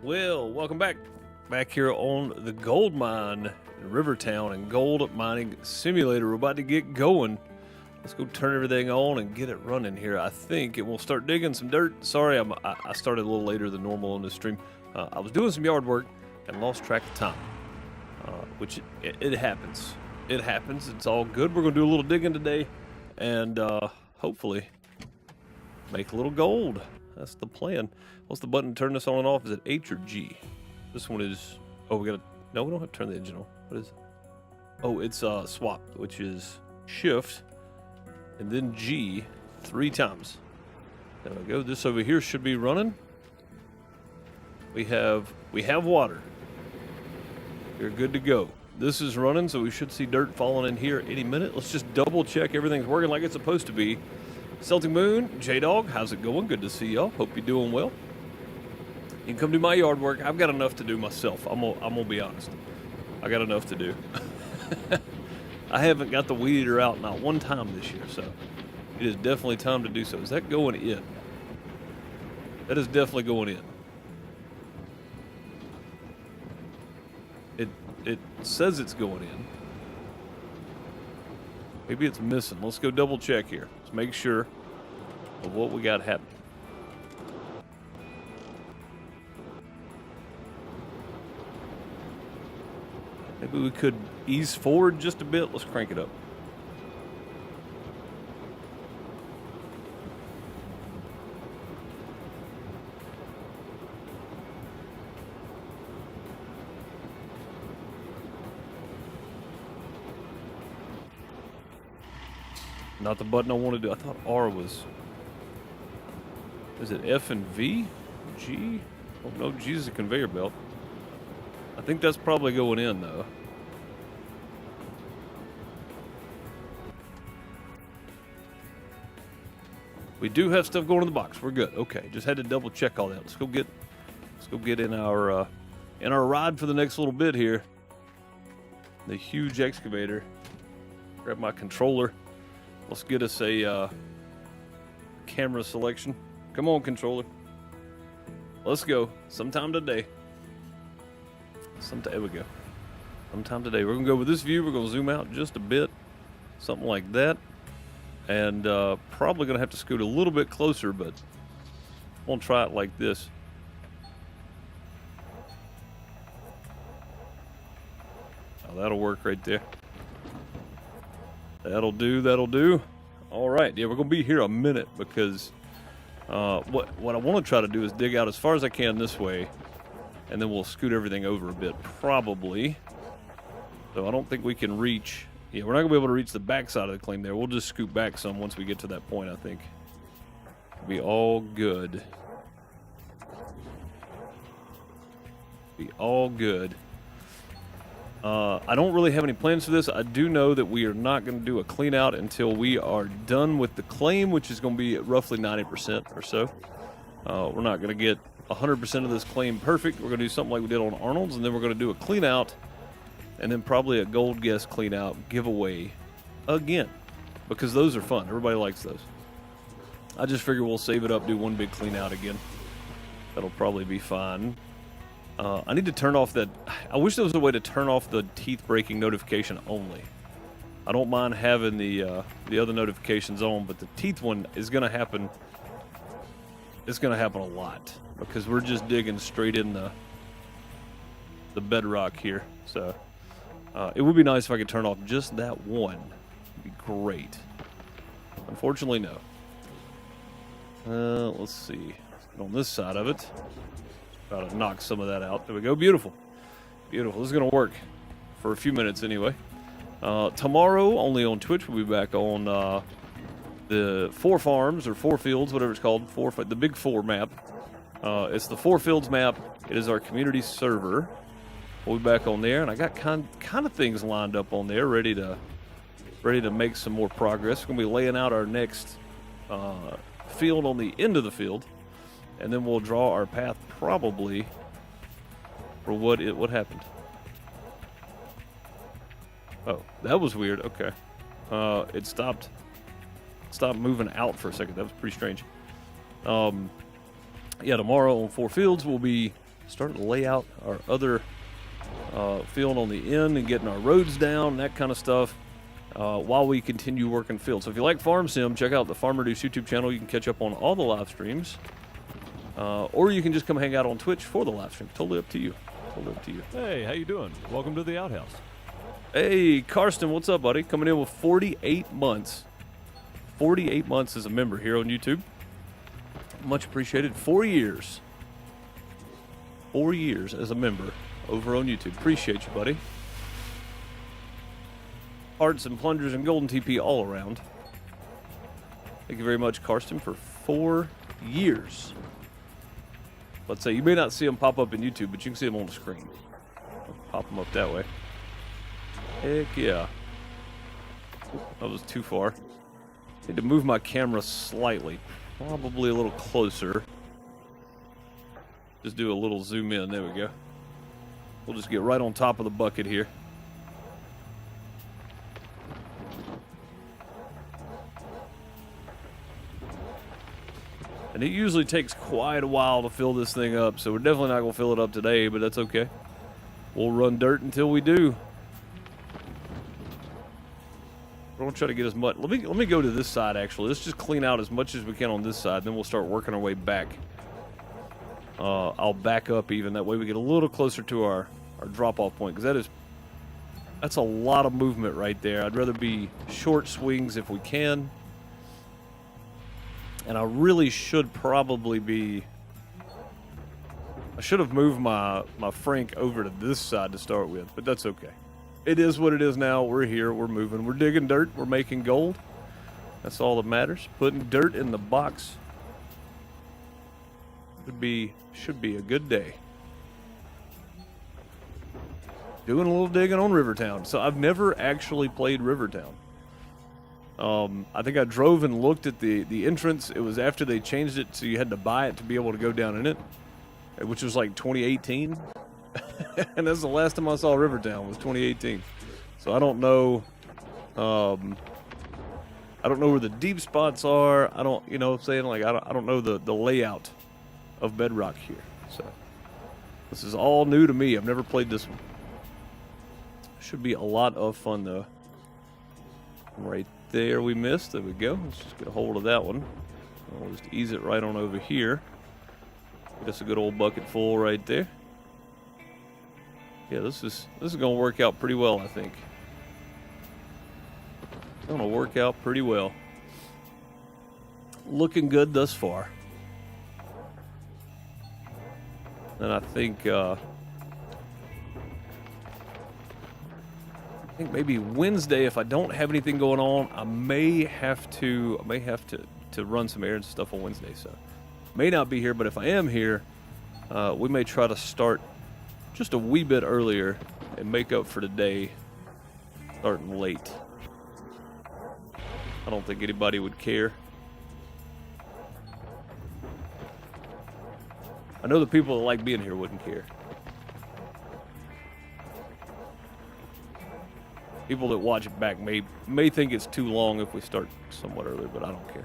Well, welcome back. Back here on the gold mine in Rivertown and Gold Mining Simulator. We're about to get going. Let's go turn everything on and get it running here, I think. And we'll start digging some dirt. Sorry, I started a little later than normal on this stream. I was doing some yard work and lost track of time, which it happens. It happens. It's all good. We're going to do a little digging today and hopefully make a little gold. That's the plan. What's the button to turn this on and off? Is it H or G? This one is... Oh, we gotta... No, we don't have to turn the engine on. What is it? Oh, it's swap, which is shift and then G 3 times. There we go. This over here should be running. We have water. We're good to go. This is running, so we should see dirt falling in here any minute. Let's just double check everything's working like it's supposed to be. Celtic Moon, J-Dog, how's it going? Good to see y'all. Hope you're doing well. You can come do my yard work. I've got enough to do myself. I'm gonna be honest. I got enough to do. I haven't got the weed eater out not one time this year, so it is definitely time to do so. Is that going in? That is definitely going in. It says it's going in. Maybe it's missing. Let's go double check here. Let's make sure of what we got happening. Maybe we could ease forward just a bit. Let's crank it up. Not the button I want to do. I thought R was... Is it F and V? G? Oh, no, G is a conveyor belt. I think that's probably going in, though. We do have stuff going in the box. We're good. Okay, just had to double check all that. Let's go get in our ride for the next little bit here. The huge excavator. Grab my controller. Let's get us a camera selection. Come on, controller. Let's go. Sometime today. There we go. Sometime today. We're going to go with this view. We're going to zoom out just a bit. Something like that. And probably going to have to scoot a little bit closer, but I'm going to try it like this. Oh, that'll work right there. That'll do, that'll do. All right, yeah, we're going to be here a minute because what I want to try to do is dig out as far as I can this way, and then we'll scoot everything over a bit, probably. So I don't think we can reach... Yeah, we're not going to be able to reach the back side of the claim there. We'll just scoot back some once we get to that point, I think. Be all good. Be all good. I don't really have any plans for this. I do know that we are not going to do a clean out until we are done with the claim, which is going to be at roughly 90% or so. We're not going to get 100% of this claim perfect. We're going to do something like we did on Arnold's, and then we're going to do a clean out, and then probably a gold guest clean out giveaway again, because those are fun. Everybody likes those. I just figure we'll save it up, do one big clean out again. That'll probably be fine. I need to turn off that. I wish there was a way to turn off the teeth breaking notification only. I don't mind having the other notifications on, but the teeth one is going to happen. It's going to happen a lot because we're just digging straight in the bedrock here. So it would be nice if I could turn off just that one. It'd be great. Unfortunately, no. Let's see. Let's get on this side of it. Try to knock some of that out. There we go. Beautiful. Beautiful. This is going to work for a few minutes anyway. Tomorrow, only on Twitch, we'll be back on the 4 farms or 4 fields, whatever it's called, the Big 4 map. It's the 4 fields map. It is our community server. We'll be back on there, and I got kind of things lined up on there, ready to make some more progress. We're going to be laying out our next field on the end of the field. And then we'll draw our path probably for what happened. Oh, that was weird. Okay. It stopped moving out for a second. That was pretty strange. Yeah, tomorrow on 4 fields we'll be starting to lay out our other field on the end and getting our roads down, that kind of stuff, while we continue working field. So if you like Farm Sim, check out the FarmerDeuce YouTube channel. You can catch up on all the live streams, or you can just come hang out on Twitch for the live stream. Totally up to you. Totally up to you. Hey, how you doing? Welcome to the outhouse. Hey, Karsten, what's up, buddy? Coming in with 48 months. 48 months as a member here on YouTube. Much appreciated. 4 years. 4 years as a member over on YouTube. Appreciate you, buddy. Hearts and plungers and golden TP all around. Thank you very much, Karsten, for 4 years. Let's say you may not see them pop up in YouTube, but you can see them on the screen. Pop them up that way. Heck yeah. That was too far. Need to move my camera slightly. Probably a little closer. Just do a little zoom in. There we go. We'll just get right on top of the bucket here. And it usually takes quite a while to fill this thing up, so we're definitely not going to fill it up today, but that's okay. We'll run dirt until we do. We're going to try to get as much. Let me go to this side, actually. Let's just clean out as much as we can on this side, then we'll start working our way back. I'll back up even. That way we get a little closer to our drop-off point, because that's a lot of movement right there. I'd rather be short swings if we can. And I really should probably be... I should have moved my Frank over to this side to start with, but that's okay. It is what it is now. We're here. We're moving. We're digging dirt. We're making gold. That's all that matters. Putting dirt in the box should be a good day. Doing a little digging on Rivertown. So I've never actually played Rivertown. I think I drove and looked at the entrance. It was after they changed it, so you had to buy it to be able to go down in it, which was like 2018. And that's the last time I saw Rivertown was 2018. So I don't know. I don't know where the deep spots are. I don't, you know what I'm saying? Like, I don't know the layout of Bedrock here. So this is all new to me. I've never played this one. Should be a lot of fun, though. Right there we missed. There we go. Let's just get a hold of that one. I'll just ease it right on over here. Get us a good old bucket full right there. Yeah, this is going to work out pretty well, I think. Going to work out pretty well. Looking good thus far. And I think maybe Wednesday, if I don't have anything going on, I may have to run some errands and stuff on Wednesday. So may not be here, but if I am here, we may try to start just a wee bit earlier and make up for today starting late. I don't think anybody would care. I know the people that like being here wouldn't care. People that watch it back may think it's too long if we start somewhat earlier, but I don't care.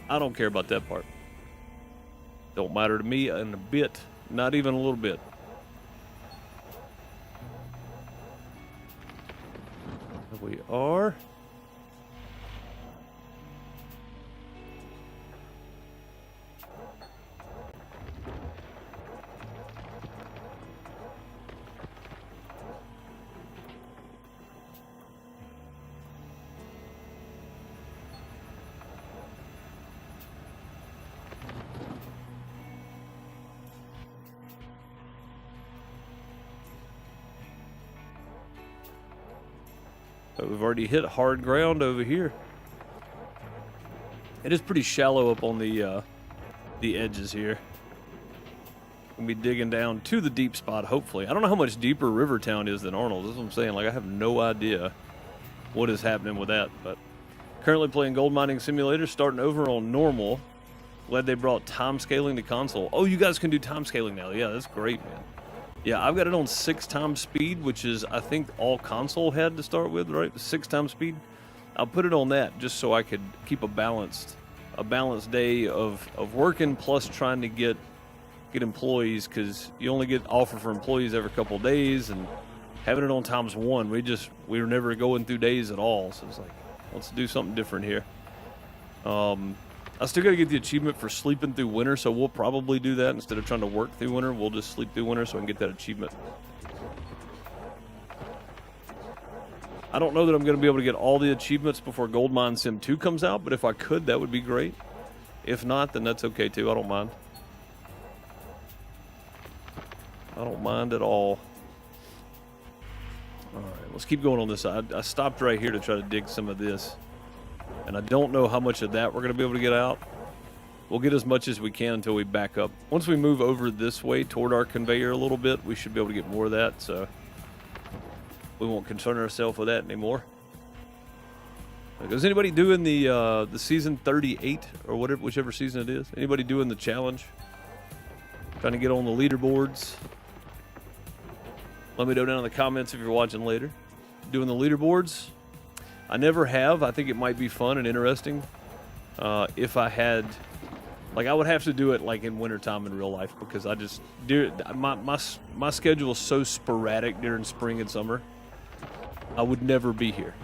I don't care about that part. Don't matter to me in a bit, not even a little bit. Here we are. But we've already hit hard ground over here. It is pretty shallow up on the edges here. We'll be digging down to the deep spot, hopefully. I don't know how much deeper Rivertown is than Arnold. That's what I'm saying. Like, I have no idea what is happening with that. But currently playing Gold Mining Simulator, starting over on normal. Glad they brought time scaling to console. Oh, you guys can do time scaling now. Yeah, that's great, man. Yeah, I've got it on 6x speed, which is, I think, all console had to start with, right? 6x speed. I'll put it on that just so I could keep a balanced day of working plus trying to get get employees because you only get offer for employees every couple of days, and having it on ×1, we were never going through days at all. So it's like, let's do something different here. I still got to get the achievement for sleeping through winter, so we'll probably do that instead of trying to work through winter. We'll just sleep through winter so I can get that achievement. I don't know that I'm going to be able to get all the achievements before Gold Mine Sim 2 comes out, but if I could, that would be great. If not, then that's okay too. I don't mind. I don't mind at all. All right, let's keep going on this side. I stopped right here to try to dig some of this. And I don't know how much of that we're going to be able to get out. We'll get as much as we can until we back up. Once we move over this way toward our conveyor a little bit, we should be able to get more of that, so we won't concern ourselves with that anymore. Is anybody doing the season 38 or whatever, whichever season it is? Anybody doing the challenge? Trying to get on the leaderboards? Let me know down in the comments if you're watching later. Doing the leaderboards? I never have. I think it might be fun and interesting. If I had, like, I would have to do it like in wintertime in real life because I just, my schedule is so sporadic during spring and summer. I would never be here.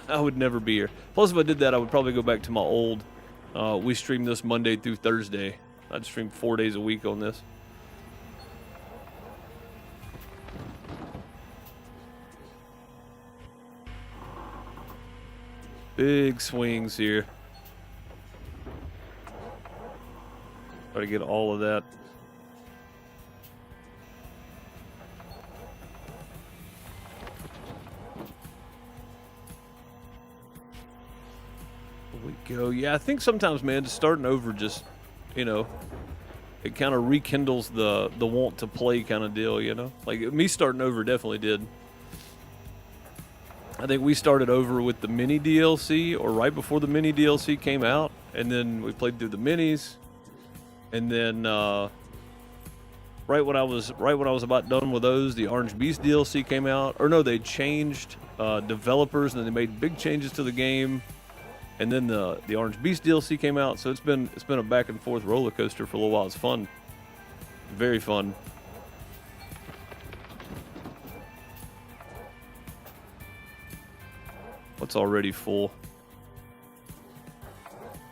I would never be here. Plus, if I did that, I would probably go back to my old, we stream this Monday through Thursday. I'd stream 4 days a week on this. Big swings here. Try to get all of that. There we go. Yeah, I think sometimes, man, just starting over just, you know, it kind of rekindles the want to play kind of deal, you know? Like, me starting over definitely did. I think we started over with the mini DLC, or right before the mini DLC came out, and then we played through the minis, and then right when I was about done with those, the Orange Beast DLC came out. Or no, they changed developers, and then they made big changes to the game, and then the Orange Beast DLC came out. So it's been a back and forth roller coaster for a little while. It's fun, very fun. What's already full?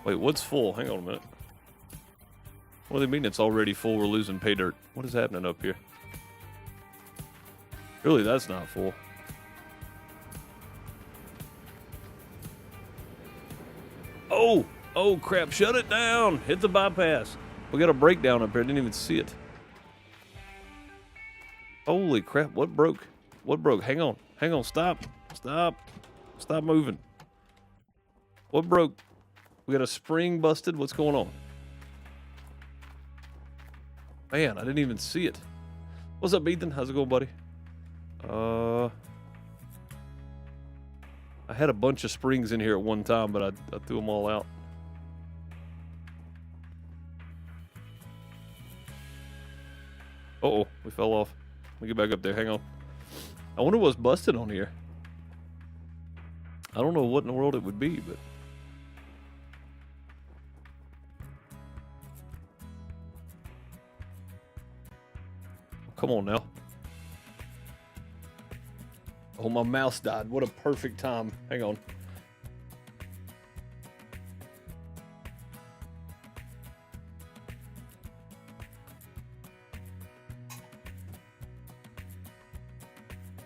Wait, what's full? Hang on a minute. What do they mean it's already full? We're losing pay dirt. What is happening up here? Really, that's not full. Oh! Oh, crap. Shut it down. Hit the bypass. We got a breakdown up here. I didn't even see it. Holy crap. What broke? What broke? Hang on. Hang on. Stop. Stop. Stop moving. What broke? We got a spring busted. What's going on? Man, I didn't even see it. What's up, Ethan? How's it going, buddy? I had a bunch of springs in here at one time, but I threw them all out. Uh-oh, we fell off. Let me get back up there. Hang on. I wonder what's busted on here. I don't know what in the world it would be, but... Come on now. Oh, my mouse died. What a perfect time. Hang on.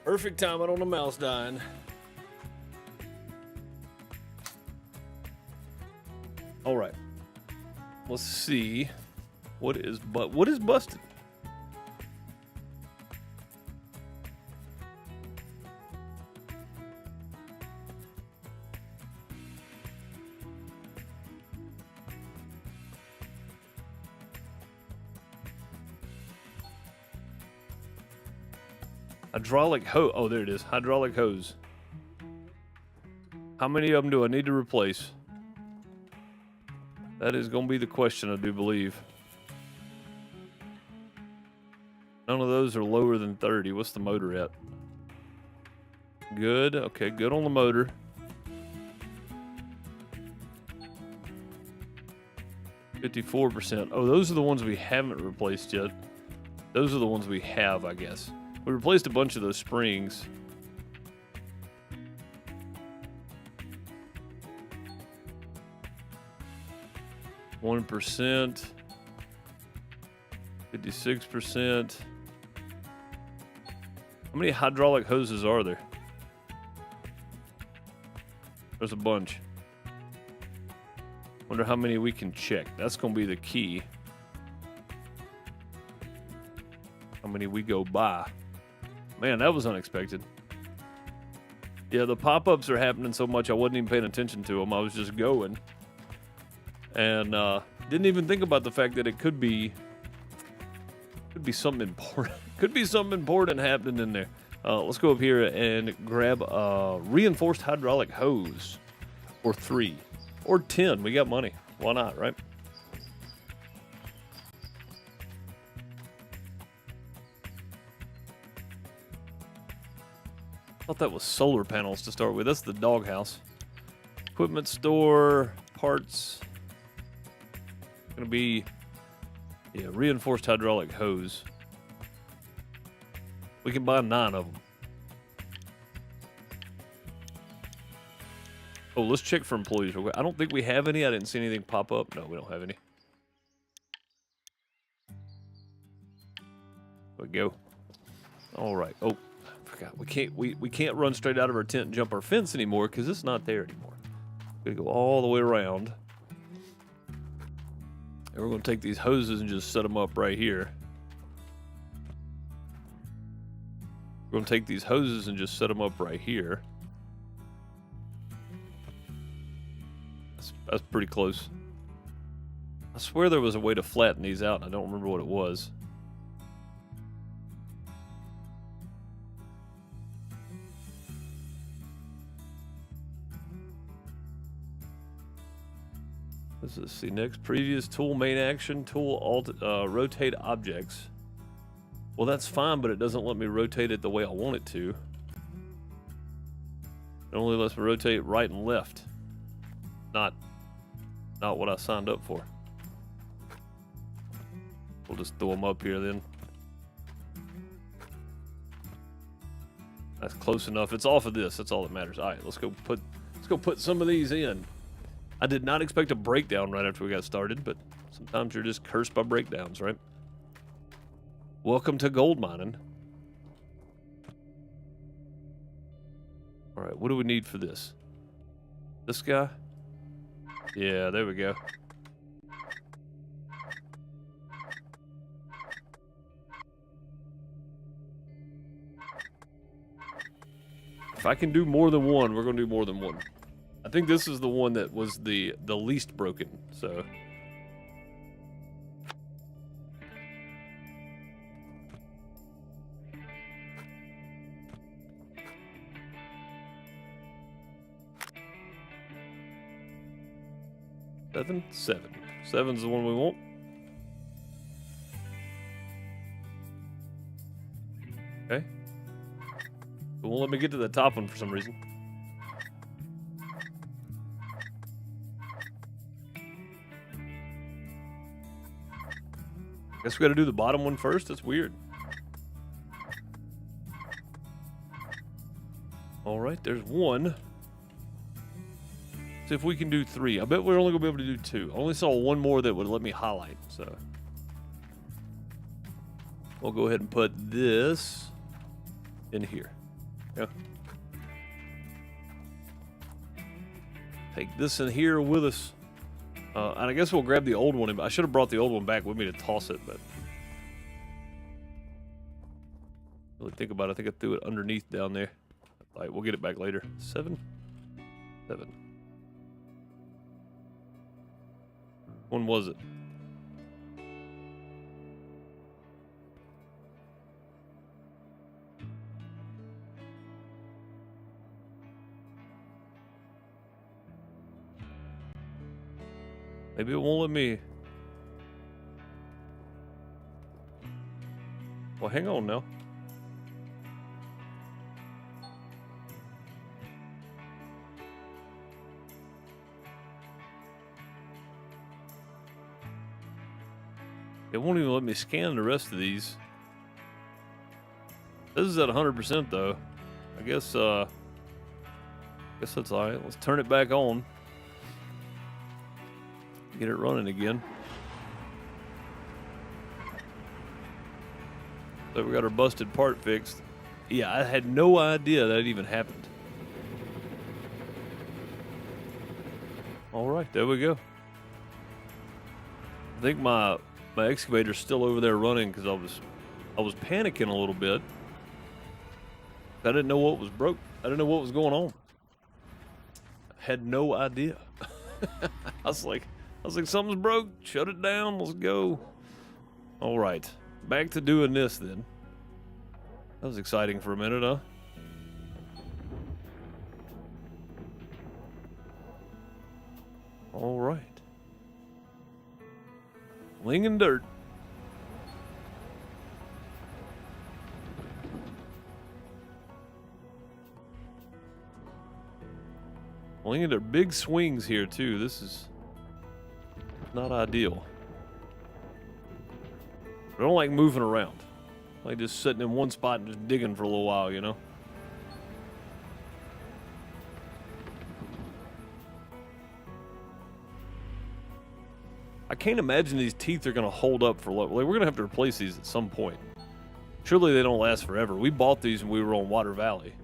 Perfect timing on the mouse dying. All right. Let's see. What is busted? Hydraulic hose. Oh, there it is. Hydraulic hose. How many of them do I need to replace? That is going to be the question, I do believe. None of those are lower than 30. What's the motor at? Good. Okay, good on the motor. 54%. Oh, those are the ones we haven't replaced yet. Those are the ones we have, I guess. We replaced a bunch of those springs. %, 56%. How many hydraulic hoses are there? There's a bunch. Wonder how many we can check. That's going to be the key. How many we go by. Man, that was unexpected. Yeah, the pop-ups are happening so much I wasn't even paying attention to them. I was just going. And didn't even think about the fact that it could be something important. Could be something important happening in there. Let's go up here and grab a reinforced hydraulic hose. Or 3. Or 10. We got money. Why not, right? I thought that was solar panels to start with. That's the doghouse. Equipment store, parts. Gonna be, yeah, reinforced hydraulic hose. We can buy 9 of them. Oh, let's check for employees real quick. I don't think we have any. I didn't see anything pop up. No, we don't have any. There we go. All right. Oh, I forgot. We can't run straight out of our tent and jump our fence anymore because it's not there anymore. We're gonna go all the way around. And we're going to take these hoses and just set them up right here. We're going to take these hoses and just set them up right here. That's pretty close. I swear there was a way to flatten these out, and I don't remember what it was. Let's see next. Previous tool, main action, tool, alt, rotate objects. Well, that's fine, but it doesn't let me rotate it the way I want it to. It only lets me rotate right and left. Not what I signed up for. We'll just throw them up here then. That's close enough. It's off of this. That's all that matters. All right, let's go put some of these in. I did not expect a breakdown right after we got started, but sometimes you're just cursed by breakdowns, right? Welcome to gold mining. All right, what do we need for this? This guy? Yeah, there we go. If I can do more than one, we're going to do more than one. I think this is the one that was the least broken, so. Seven. Seven's the one we want. Okay. It won't let me get to the top one for some reason. Guess we gotta do the bottom one first? That's weird. Alright, there's one. See if we can do 3. I bet we're only gonna be able to do 2. I only saw one more that would let me highlight, so. We'll go ahead and put this in here. Yeah. Take this in here with us. And I guess we'll grab the old one. I should have brought the old one back with me to toss it, but really think about it. I think I threw it underneath down there. All right, we'll get it back later. 7. When was it? Maybe it won't let me. Well, hang on now. It won't even let me scan the rest of these. This is at 100% though. I guess that's all right. Let's turn it back on. Get it running again. So we got our busted part fixed. Yeah, I had no idea that even happened. All right, there we go. I think my excavator's still over there running because I was panicking a little bit. I didn't know what was broke. I didn't know what was going on. I had no idea. I was like, something's broke. Shut it down. Let's go. All right, back to doing this then. That was exciting for a minute, huh? All right. Flinging dirt. Flinging dirt. Big swings here, too. This is not ideal. I don't like moving around. I like just sitting in one spot and just digging for a little while, you know? I can't imagine these teeth are going to hold up for long. Like, we're going to have to replace these at some point. Surely they don't last forever. We bought these when we were on Water Valley.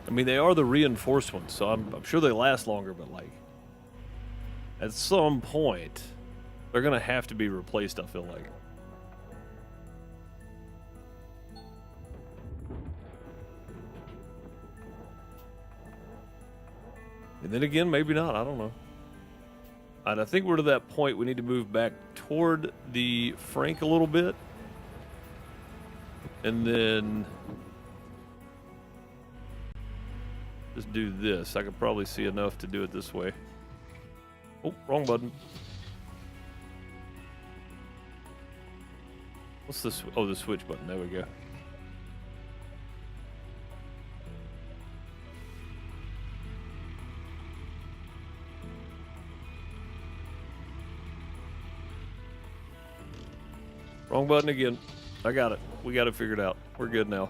I mean, they are the reinforced ones, so I'm sure they last longer, but like, at some point, they're going to have to be replaced, I feel like. And then again, maybe not. I don't know. And I think we're to that point. We need to move back toward the Frank a little bit. And then just do this. I could probably see enough to do it this way. Oh, wrong button. What's this? Oh, the switch button. There we go. Wrong button again. I got it. We got it figured out. We're good now.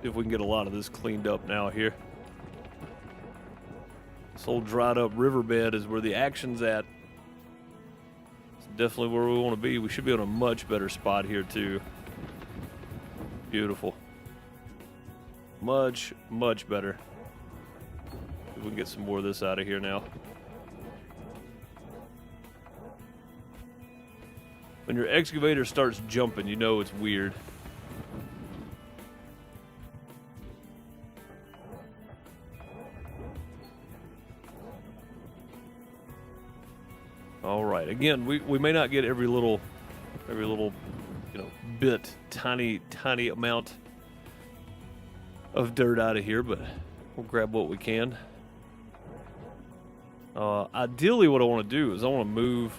See if we can get a lot of this cleaned up now here. This old dried up riverbed is where the action's at. It's definitely where we want to be. We should be on a much better spot here too. Beautiful. Much, much better. See if we can get some more of this out of here now. When your excavator starts jumping, you know it's weird. All right. Again, we may not get every little, you know, bit, tiny amount of dirt out of here, but we'll grab what we can. Ideally, what I want to do is I want to move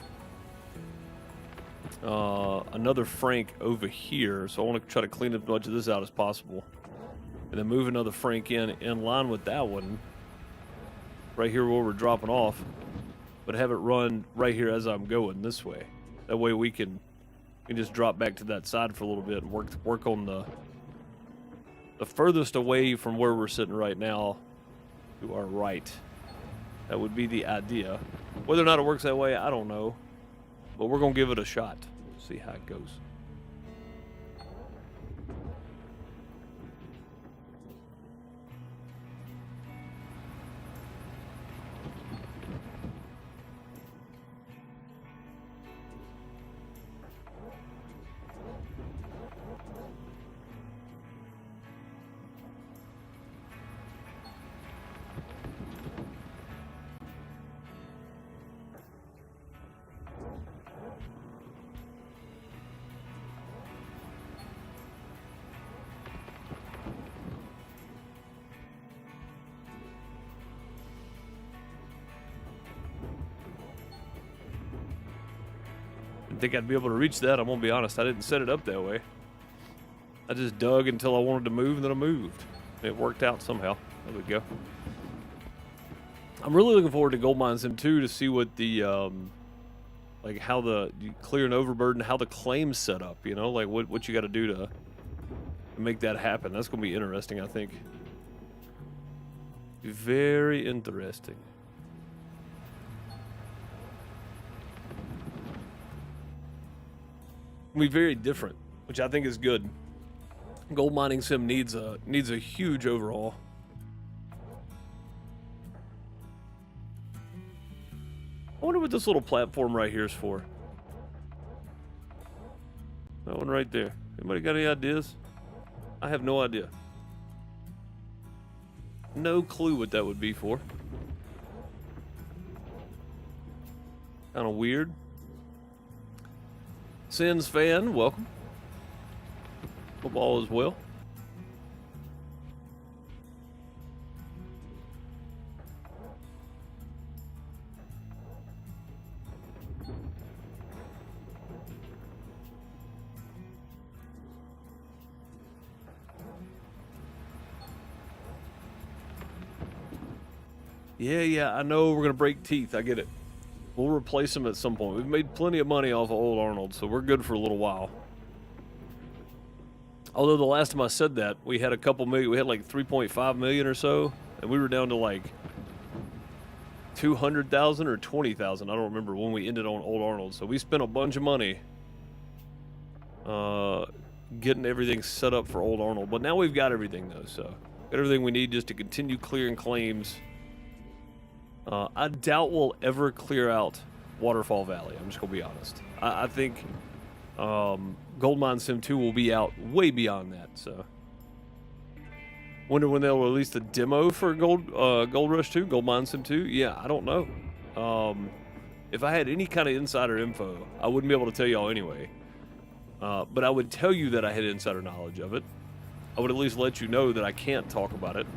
another Frank over here, so I want to try to clean as much of this out as possible, and then move another Frank in line with that one right here where we're dropping off, but have it run right here as I'm going this way. That way we can just drop back to that side for a little bit and work on the furthest away from where we're sitting right now to our right. That would be the idea. Whether or not it works that way, I don't know. But we're going to give it a shot. See how it goes. Didn't think I'd be able to reach that. I'm gonna be honest. I didn't set it up that way. I just dug until I wanted to move, and then I moved. It worked out somehow. There we go. I'm really looking forward to Gold Mine Sim 2 to see what the like how you clear an overburden, how the claims set up. You know, like what you got to do to make that happen. That's gonna be interesting. I think. Very interesting. It'll be very different, which I think is good. Gold mining sim needs a huge overhaul. I wonder what this little platform right here is for. That one right there. Anybody got any ideas? I have no idea. No clue what that would be for. Kind of weird. Sins fan, welcome. Hope all is well. Yeah, I know we're gonna break teeth. I get it. We'll replace them at some point. We've made plenty of money off of old Arnold, so we're good for a little while. Although the last time I said that, we had a couple million. We had like 3.5 million or so, and we were down to like 200,000 or 20,000. I don't remember when we ended on old Arnold. So we spent a bunch of money getting everything set up for old Arnold. But now we've got everything though, so got everything we need just to continue clearing claims. I doubt we'll ever clear out Waterfall Valley. I'm just gonna be honest. I think Gold Mine Sim 2 will be out way beyond that. So, wonder when they'll release the demo for Gold Rush 2, Gold Mine Sim 2. Yeah, I don't know. If I had any kind of insider info, I wouldn't be able to tell y'all anyway. But I would tell you that I had insider knowledge of it. I would at least let you know that I can't talk about it.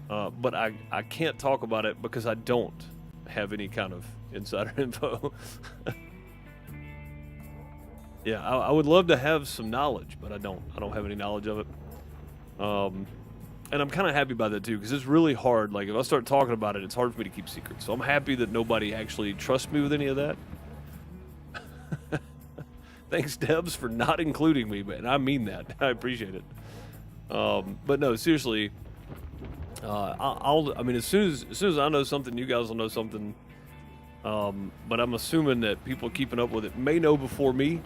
But I can't talk about it because I don't have any kind of insider info. Yeah, I would love to have some knowledge, but I don't have any knowledge of it. And I'm kind of happy about that too, because it's really hard. Like if I start talking about it, it's hard for me to keep secrets. So I'm happy that nobody actually trusts me with any of that. Thanks, Debs, for not including me, man. I mean that. I appreciate it. But no, seriously. I mean, as soon as I know something, you guys will know something. But I'm assuming that people keeping up with it may know before me.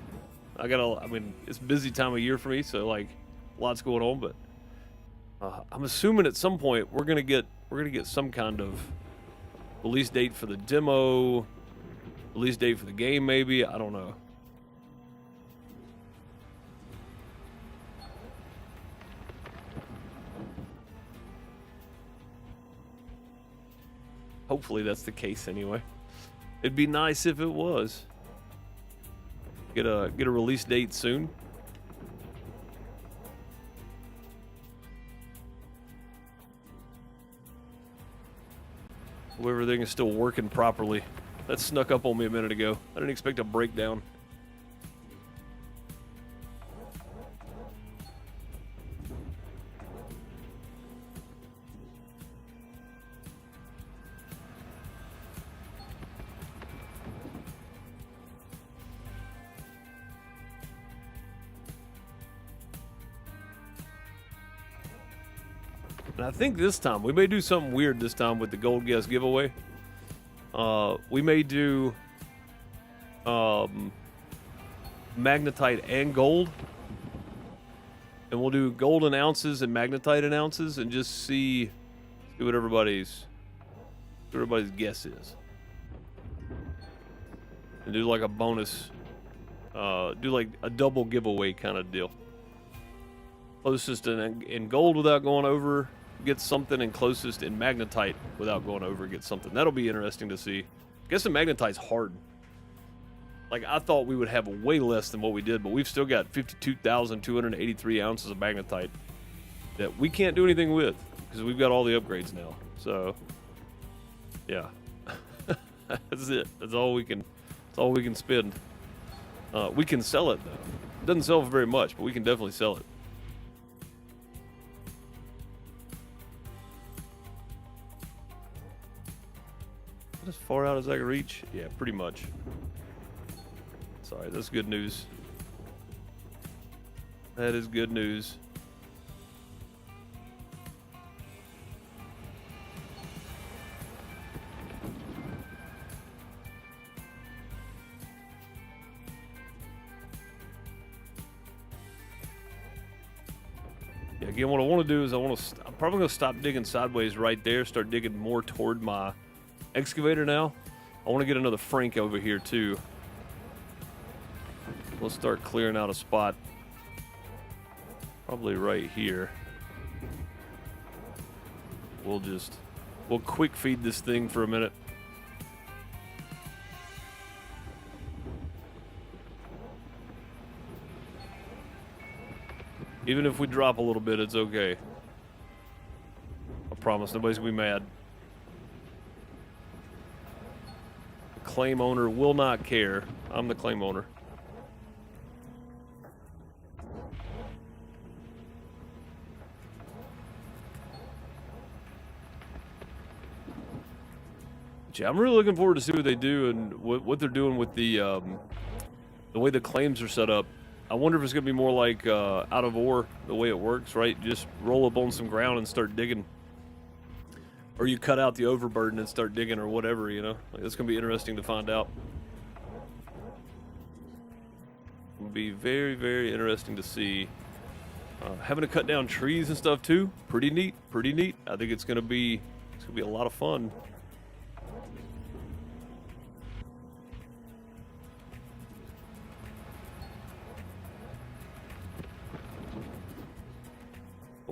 I mean, it's a busy time of year for me, so like, lots going on. But I'm assuming at some point we're gonna get some kind of release date for the demo, release date for the game, maybe. I don't know. Hopefully that's the case anyway. It'd be nice if it was. Get a release date soon. Hope everything is still working properly. That snuck up on me a minute ago. I didn't expect a breakdown. And I think this time, we may do something weird this time with the Gold Guest giveaway. We may do magnetite and gold. And we'll do gold in ounces and magnetite in ounces and just see what everybody's guess is. And do like a bonus, do like a double giveaway kind of deal. Closest in gold without going over gets something, and closest in magnetite without going over gets something. That'll be interesting to see. Guessing magnetite's hard. Like, I thought we would have way less than what we did, but we've still got 52,283 ounces of magnetite that we can't do anything with because we've got all the upgrades now. So, yeah. That's it. That's all we can spend. We can sell it, though. It doesn't sell for very much, but we can definitely sell it. far out as I can reach? Yeah, pretty much. Sorry, that's good news. That is good news. Yeah, again, what I want to do is I'm probably going to stop digging sideways right there, start digging more toward my excavator now. I want to get another Frank over here too. We'll start clearing out a spot probably right here. We'll quick feed this thing for a minute. Even if we drop a little bit, it's okay. I promise nobody's gonna be mad. The claim owner will not care. I'm the claim owner. Yeah, I'm really looking forward to see what they do and what they're doing with the way the claims are set up. I wonder if it's going to be more like out of ore, the way it works, right? Just roll up on some ground and start digging. Or you cut out the overburden and start digging or whatever, you know? Like, it's going to be interesting to find out. It'll be very, very interesting to see. Having to cut down trees and stuff too, pretty neat, pretty neat. I think it's going to be a lot of fun.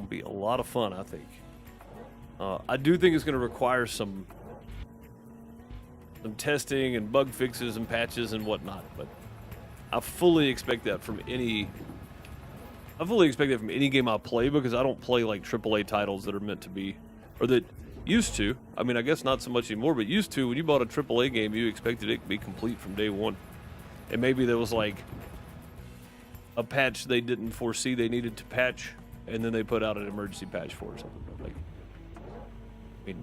Be a lot of fun, I think. I do think it's going to require some testing and bug fixes and patches and whatnot, but I fully expect that from any game I play, because I don't play like AAA titles that are meant to be, or that used to. I mean, I guess not so much anymore, but used to, when you bought a AAA game, you expected it to be complete from day one. And maybe there was like a patch they didn't foresee they needed to patch, and then they put out an emergency patch for it or something. Like, I mean,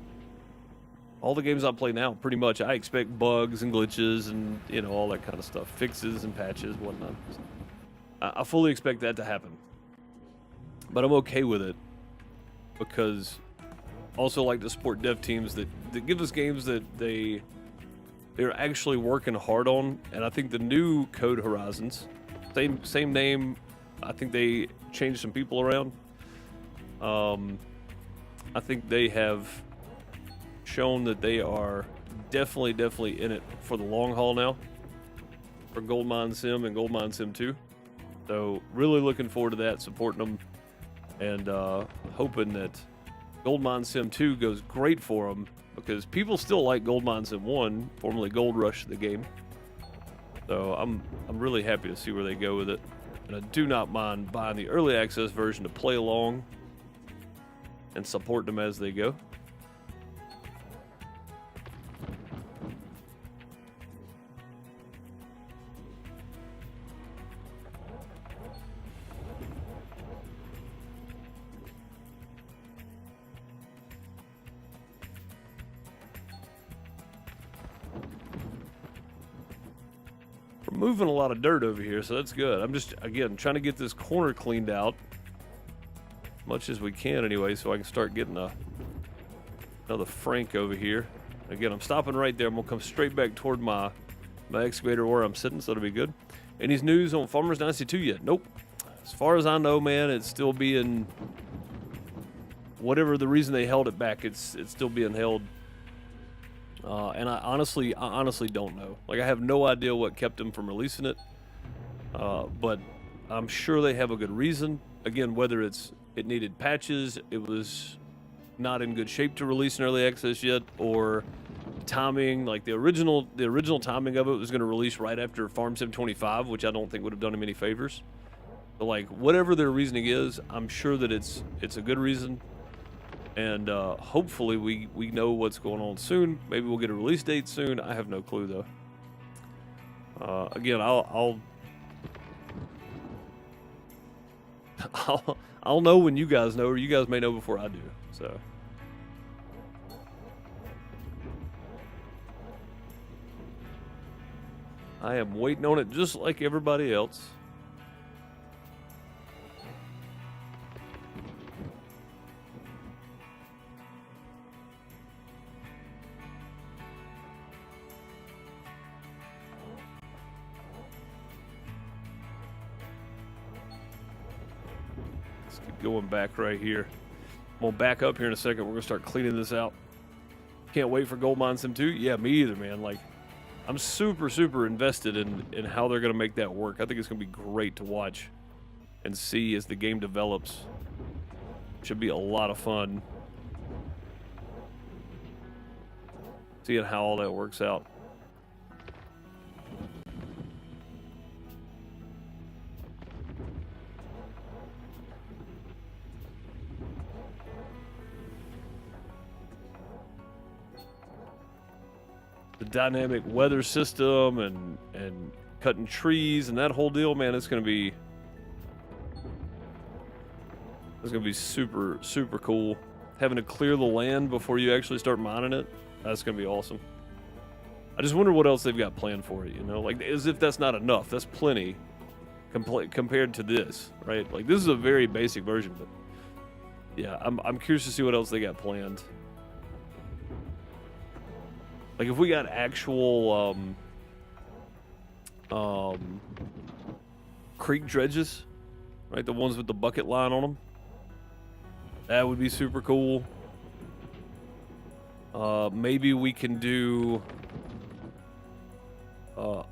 all the games I play now, pretty much, I expect bugs and glitches and, you know, all that kind of stuff. Fixes and patches, whatnot. I fully expect that to happen. But I'm okay with it, because I also like to support dev teams that give us games that they're actually working hard on. And I think the new Code Horizons, same name, I think they changed some people around. I think they have shown that they are definitely in it for the long haul now, for Goldmine Sim and Goldmine Sim 2. So really looking forward to that, supporting them, and hoping that Goldmine Sim 2 goes great for them, because people still like Goldmine Sim 1, formerly Gold Rush, the game. So I'm really happy to see where they go with it. And I do not mind buying the early access version to play along and support them as they go. We're moving a lot of dirt over here, so that's good. I'm just, again, trying to get this corner cleaned out as much as we can anyway, so I can start getting another Frank over here. Again, I'm stopping right there. I'm going to come straight back toward my excavator where I'm sitting, so that'll be good. Any news on Farmers Dynasty 2 yet? Nope. As far as I know, man, it's still being, whatever the reason they held it back, it's still being held. And I honestly don't know. Like, I have no idea what kept them from releasing it. But I'm sure they have a good reason. Again, whether it needed patches, it was not in good shape to release in early access yet, or timing, like the original timing of it was going to release right after Farm Sim 25, which I don't think would have done them any favors. But like, whatever their reasoning is, I'm sure that it's a good reason. And hopefully we know what's going on soon. Maybe we'll get a release date soon. I have no clue though. Again, I'll know when you guys know, or you guys may know before I do. So I am waiting on it just like everybody else. Let's keep going back right here. I'm going to back up here in a second. We're going to start cleaning this out. Can't wait for Gold Mine Sim 2. Yeah, me either, man. Like, I'm super, super invested in how they're going to make that work. I think it's going to be great to watch and see as the game develops. Should be a lot of fun seeing how all that works out. The dynamic weather system and cutting trees and that whole deal, man, it's gonna be super, super cool. Having to clear the land before you actually start mining it, that's gonna be awesome. I just wonder what else they've got planned for it, you know? Like, as if that's not enough. That's plenty compared to this, right? Like, this is a very basic version, but yeah, I'm curious to see what else they got planned. Like, if we got actual creek dredges, right? The ones with the bucket line on them. That would be super cool. Maybe we can do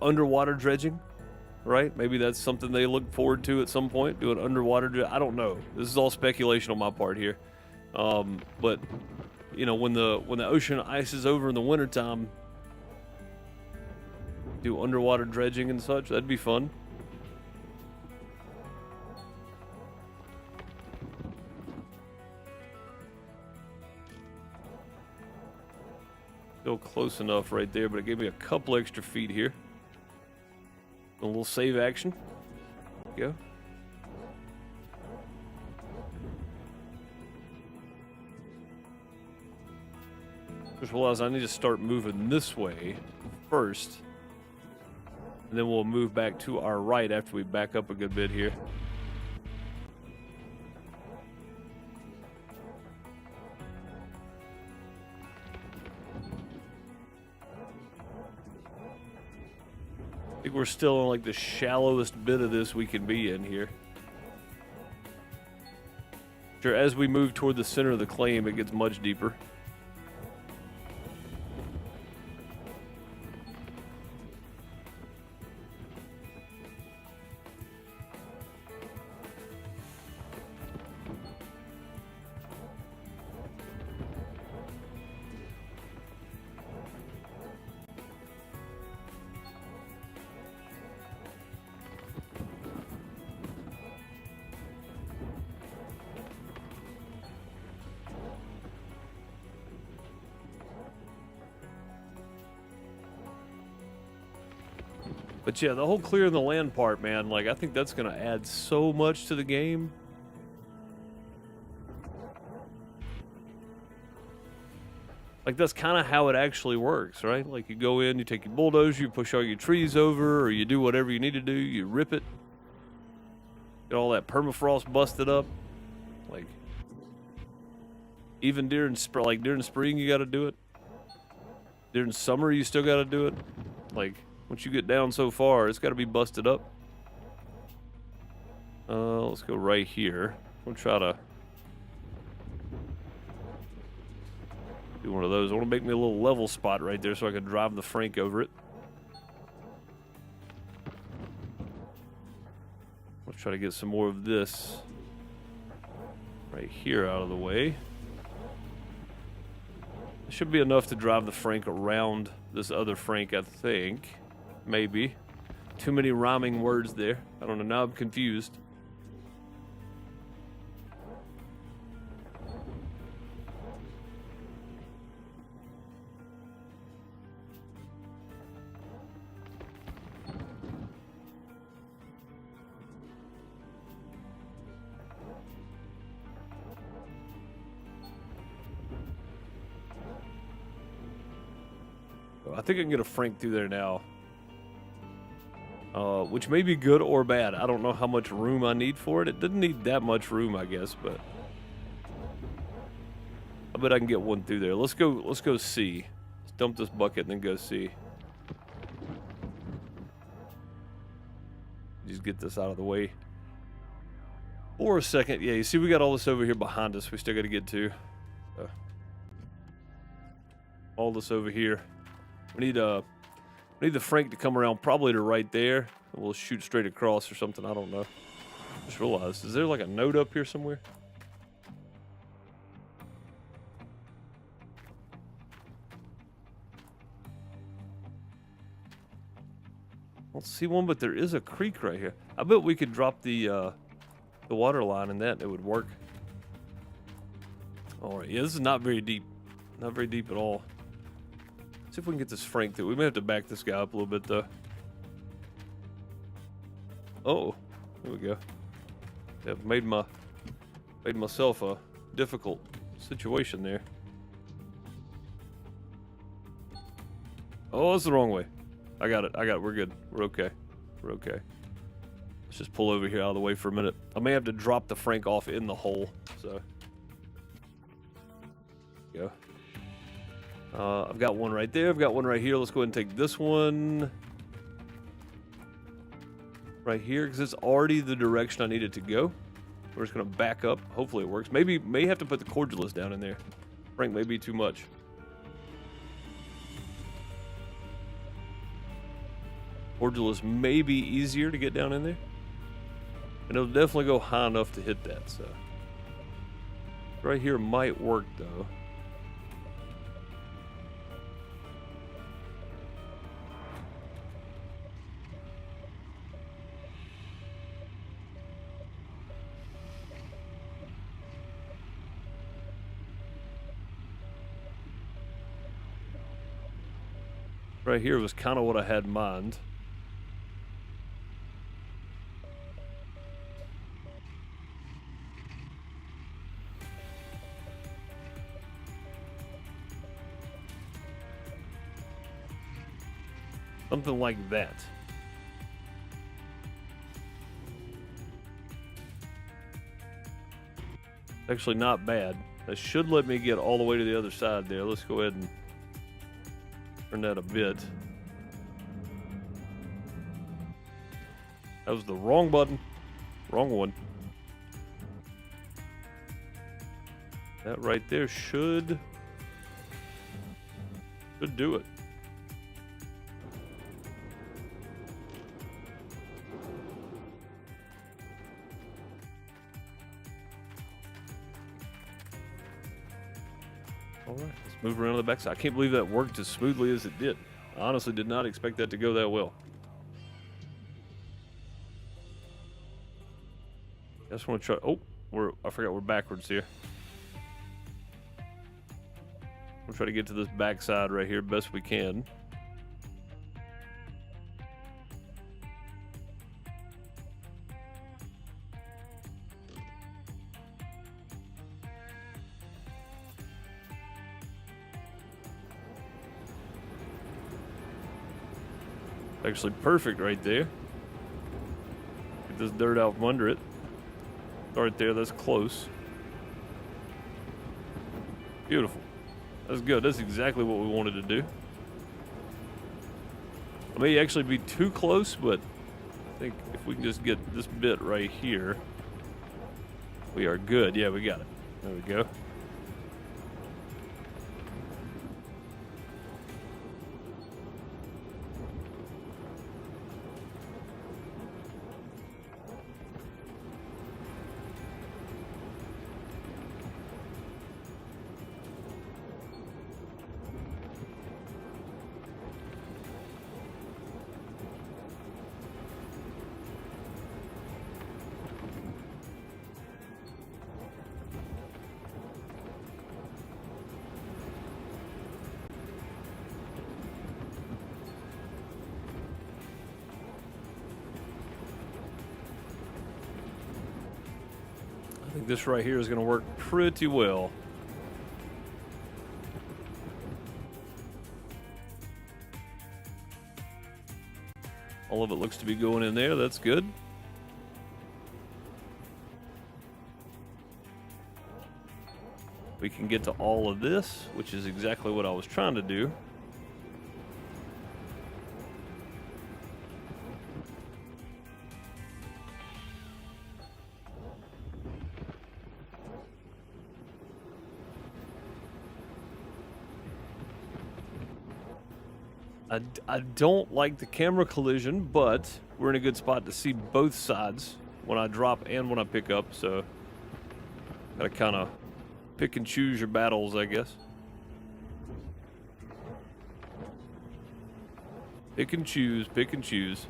underwater dredging, right? Maybe that's something they look forward to at some point, doing underwater dredging. I don't know. This is all speculation on my part here. But you know, when the ocean ices over in the wintertime, do underwater dredging and such, that'd be fun. Still close enough right there, but it gave me a couple extra feet here. A little save action. There we go. Just realized I need to start moving this way first, and then we'll move back to our right after we back up a good bit here. I think we're still on like the shallowest bit of this we can be in here. Sure, as we move toward the center of the claim, it gets much deeper. But yeah, the whole clearing the land part, man, like, I think that's going to add so much to the game. Like, that's kind of how it actually works, right? Like, you go in, you take your bulldozer, you push all your trees over, or you do whatever you need to do, you rip it. Get all that permafrost busted up. Like, even during spring, you got to do it. During summer, you still got to do it. Like, once you get down so far, it's got to be busted up. Let's go right here. We'll try to do one of those. I want to make me a little level spot right there so I can drive the Frank over it. Let's try to get some more of this right here out of the way. It should be enough to drive the Frank around this other Frank, I think. Maybe. Too many rhyming words there. I don't know. Now I'm confused. I think I can get a Frank through there now. which may be good or bad. I don't know how much room I need for it. It doesn't need that much room, I guess, but I bet I can get one through there. Let's go see. Let's dump this bucket and then go see. Just get this out of the way for a second. Yeah, you see we got all this over here behind us we still got to get to. All this over here. We need the Frank to come around probably to right there. We'll shoot straight across or something. I don't know. Just realized, is there like a note up here somewhere? I don't see one, but there is a creek right here. I bet we could drop the water line in that. It would work. All right. Yeah, this is not very deep. Not very deep at all. See if we can get this Frank through. We may have to back this guy up a little bit, though. Oh, there we go. Yeah, made myself a difficult situation there. Oh, that's the wrong way. I got it. We're good. We're okay. We're okay. Let's just pull over here out of the way for a minute. I may have to drop the Frank off in the hole, so. Go. I've got one right there. I've got one right here. Let's go ahead and take this one right here because it's already the direction I need it to go. We're just going to back up. Hopefully it works. May have to put the cordulus down in there. Frank may be too much. Cordulus may be easier to get down in there. And it'll definitely go high enough to hit that. So right here might work though. Right here was kind of what I had in mind. Something like that. Actually not bad. That should let me get all the way to the other side there. Let's go ahead and turn that a bit. That was the wrong button. Wrong one. That right there should do it. All right, let's move around to the backside. I can't believe that worked as smoothly as it did. I honestly did not expect that to go that well. I just want to try. Oh, I forgot we're backwards here. We'll try to get to this backside right here best we can. Actually perfect right there. Get this dirt out from under it. Right there, that's close. Beautiful. That's good. That's exactly what we wanted to do. I may actually be too close, but I think if we can just get this bit right here, we are good. Yeah, we got it. There we go. I think this right here is going to work pretty well. All of it looks to be going in there. That's good. We can get to all of this, which is exactly what I was trying to do. I don't like the camera collision, but we're in a good spot to see both sides when I drop and when I pick up, so gotta kind of pick and choose your battles, I guess. Pick and choose, pick and choose.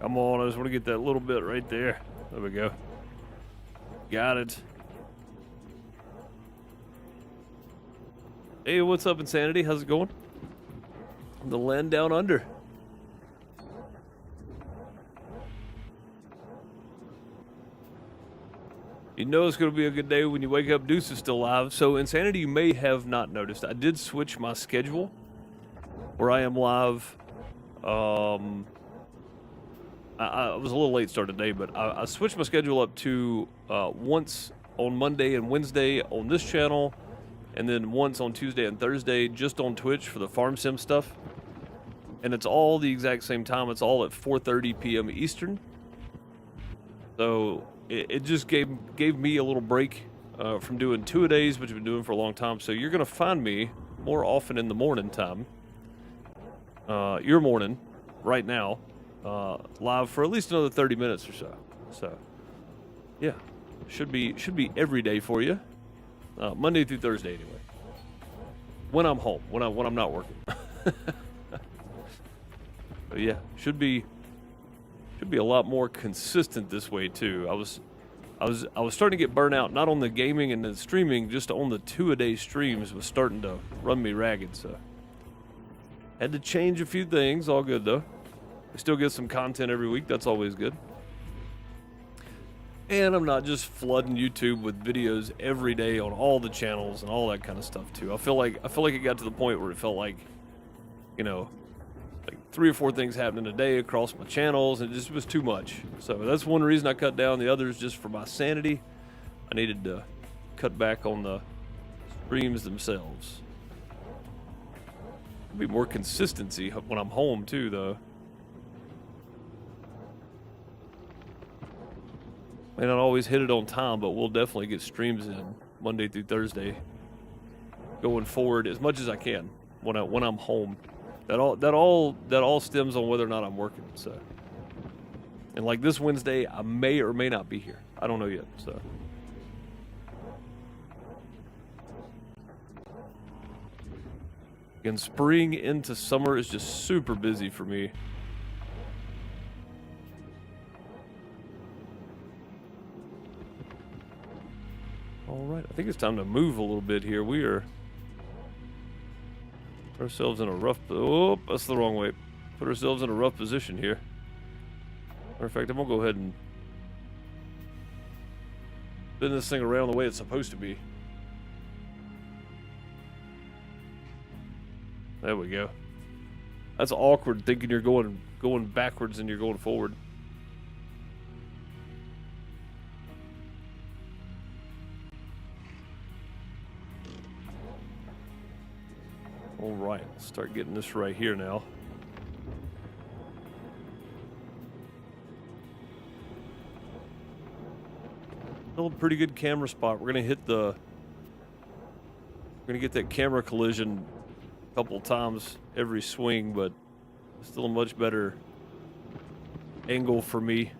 Come on, I just want to get that little bit right there. There we go. Got it. Hey, what's up, Insanity? How's it going? The land down under. You know it's going to be a good day when you wake up. Deuce is still live. So, Insanity, you may have not noticed, I did switch my schedule where I am live. I was a little late start today, but I switched my schedule up to once on Monday and Wednesday on this channel, and then once on Tuesday and Thursday just on Twitch for the farm sim stuff. And it's all the exact same time. It's all at 4:30 p.m. Eastern. So it just gave me a little break from doing 2-a-days, which I've been doing for a long time. So you're going to find me more often in the morning time. Your morning, right now. Live for at least another 30 minutes or so. So, yeah, should be every day for you, Monday through Thursday anyway. When I'm home, when I'm not working. So yeah, should be a lot more consistent this way too. I was starting to get burnt out, not on the gaming and the streaming, just on the 2-a-day streams was starting to run me ragged. So, had to change a few things. All good though. I still get some content every week. That's always good. And I'm not just flooding YouTube with videos every day on all the channels and all that kind of stuff too. I feel like it got to the point where it felt like, you know, like 3 or 4 things happening a day across my channels, and it just was too much. So that's one reason I cut down. The other is just for my sanity. I needed to cut back on the streams themselves. There'll be more consistency when I'm home too, though. May not always hit it on time, but we'll definitely get streams in Monday through Thursday going forward as much as I can when I'm home. That all stems on whether or not I'm working. So, and like this Wednesday, I may or may not be here. I don't know yet. So, and spring into summer is just super busy for me. All right, I think it's time to move a little bit here. We are put ourselves in a rough. Oh, that's the wrong way. Put ourselves in a rough position here. Matter of fact, I'm gonna go ahead and spin this thing around the way it's supposed to be. There we go. That's awkward thinking you're going backwards and you're going forward. All right, let's start getting this right here now. Still a pretty good camera spot. We're gonna get that camera collision a couple times every swing, but still a much better angle for me.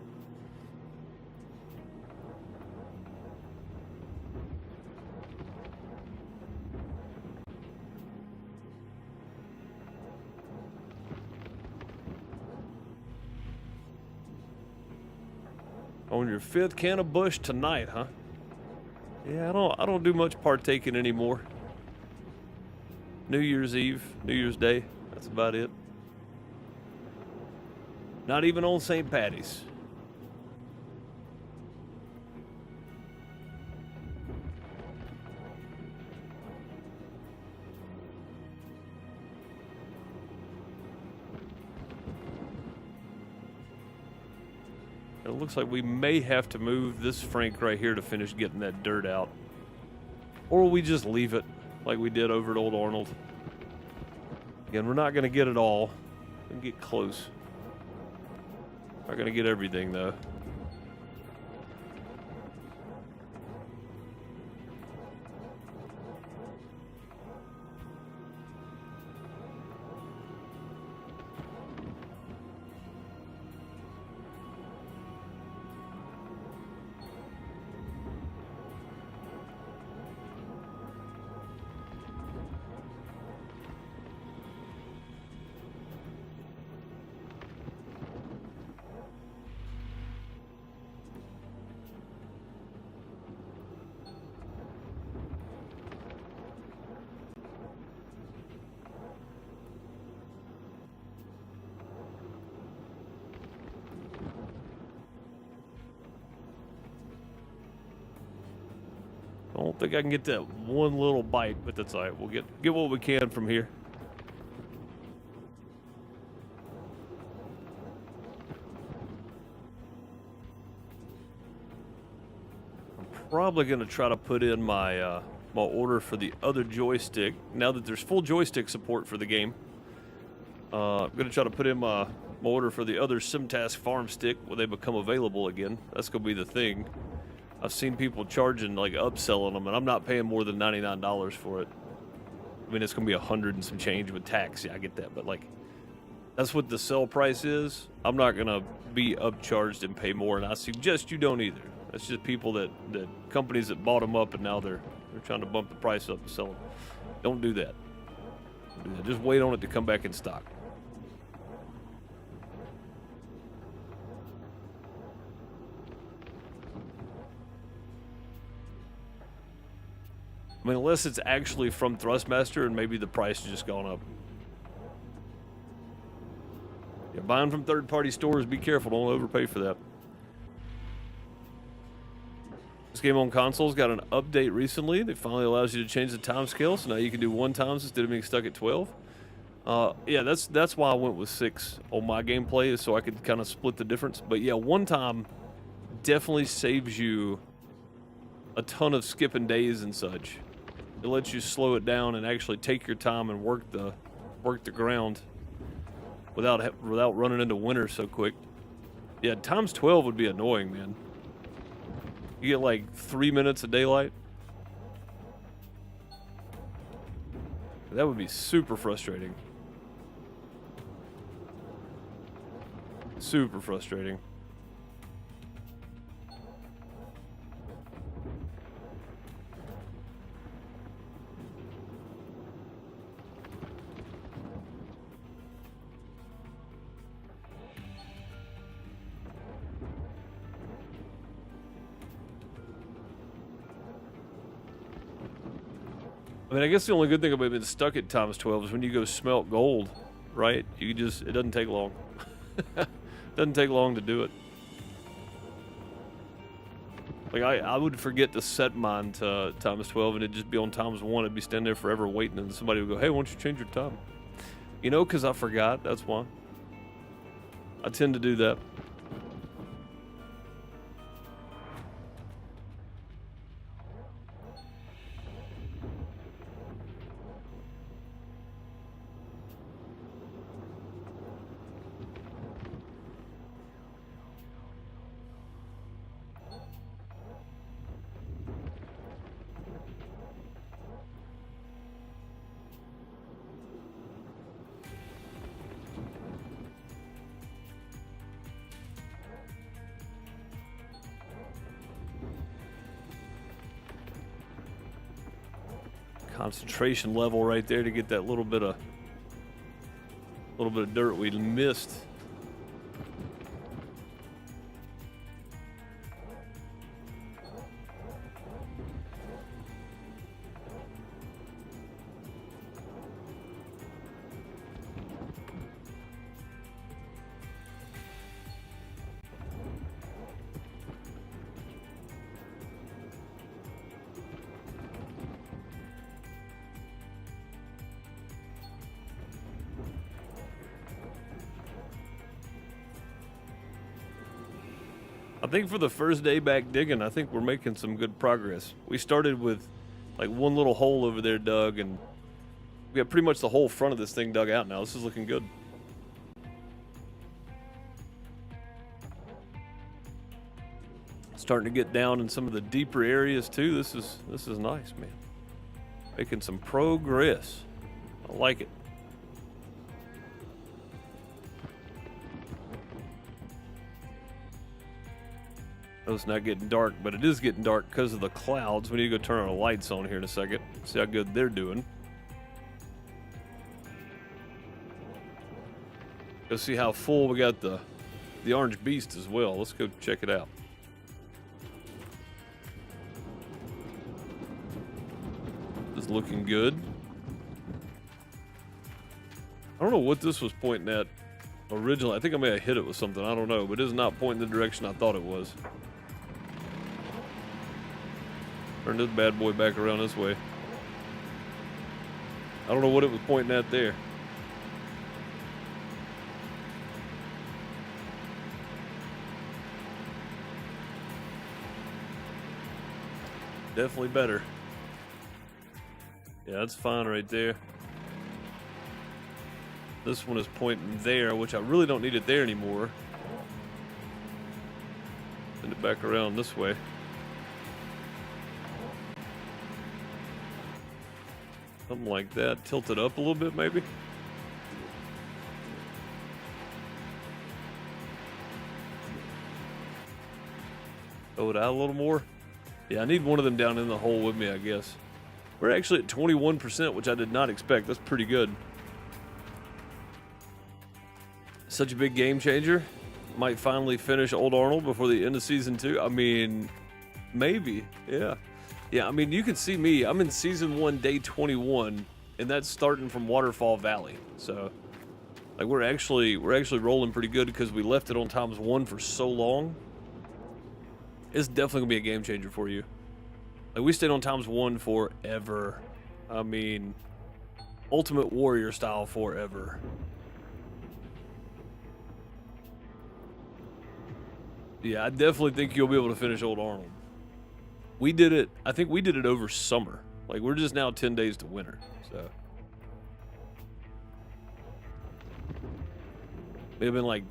On your 5th can of Busch tonight, huh? Yeah, I don't do much partaking anymore. New Year's Eve, New Year's Day, that's about it. Not even on St. Patty's. It looks like we may have to move this Frank right here to finish getting that dirt out. Or we just leave it like we did over at Old Arnold. Again, we're not going to get it all. We can get close. Not going to get everything, though. I don't think I can get that one little bite, but that's all right. We'll get what we can from here. I'm probably going to try to put in my my order for the other joystick. Now that there's full joystick support for the game, I'm going to try to put in my order for the other SimTask Farm Stick when they become available again. That's going to be the thing. I've seen people charging, like, upselling them, and I'm not paying more than $99 for it. I mean, it's going to be $100 and some change with tax. Yeah, I get that. But, like, that's what the sell price is. I'm not going to be upcharged and pay more, and I suggest you don't either. That's just people that companies that bought them up, and now they're trying to bump the price up and sell them. Don't do that. Don't do that. Just wait on it to come back in stock. I mean, unless it's actually from Thrustmaster and maybe the price has just gone up. Yeah, buying from third-party stores, be careful. Don't overpay for that. This game on consoles got an update recently that finally allows you to change the time scale, so now you can do 1 times instead of being stuck at 12. Yeah, that's why I went with 6 on my gameplay, is so I could kind of split the difference. But yeah, 1 time definitely saves you a ton of skipping days and such. It lets you slow it down and actually take your time and work the ground without running into winter so quick. Yeah, times 12 would be annoying, man. You get like 3 minutes of daylight. That would be super frustrating. Super frustrating. I mean, I guess the only good thing about being stuck at times 12 is when you go smelt gold, right? You just, it doesn't take long. Doesn't take long to do it. Like, I would forget to set mine to times 12 and it'd just be on times 1. It'd be standing there forever waiting and somebody would go, hey, why don't you change your time? You know, because I forgot, that's why. I tend to do that. Concentration level right there to get that little bit of dirt we missed. I think for the first day back digging, I think we're making some good progress. We started with like one little hole over there dug, and we got pretty much the whole front of this thing dug out now. This is looking good. Starting to get down in some of the deeper areas too. This is nice, man. Making some progress. I like it. Oh, it's not getting dark, but it is getting dark because of the clouds. We need to go turn our lights on here in a second. See how good they're doing. Go see how full we got the orange beast as well. Let's go check it out. It's looking good. I don't know what this was pointing at originally. I think I may have hit it with something. I don't know, but it is not pointing the direction I thought it was. Turn this bad boy back around this way. I don't know what it was pointing at there. Definitely better. Yeah, that's fine right there. This one is pointing there, which I really don't need it there anymore. Send it back around this way. Something like that. Tilt it up a little bit, maybe. Throw it out a little more. Yeah, I need one of them down in the hole with me, I guess. We're actually at 21%, which I did not expect. That's pretty good. Such a big game changer. Might finally finish Old Arnold before the end of Season 2. I mean, maybe. Yeah. Yeah, I mean, you can see me. I'm in Season 1, Day 21, and that's starting from Waterfall Valley. So, like, we're actually rolling pretty good because we left it on times 1 for so long. It's definitely going to be a game changer for you. Like, we stayed on times 1 forever. I mean, Ultimate Warrior style forever. Yeah, I definitely think you'll be able to finish Old Arnold. We did it, I think we did it over summer. Like, we're just now 10 days to winter, so. May have been like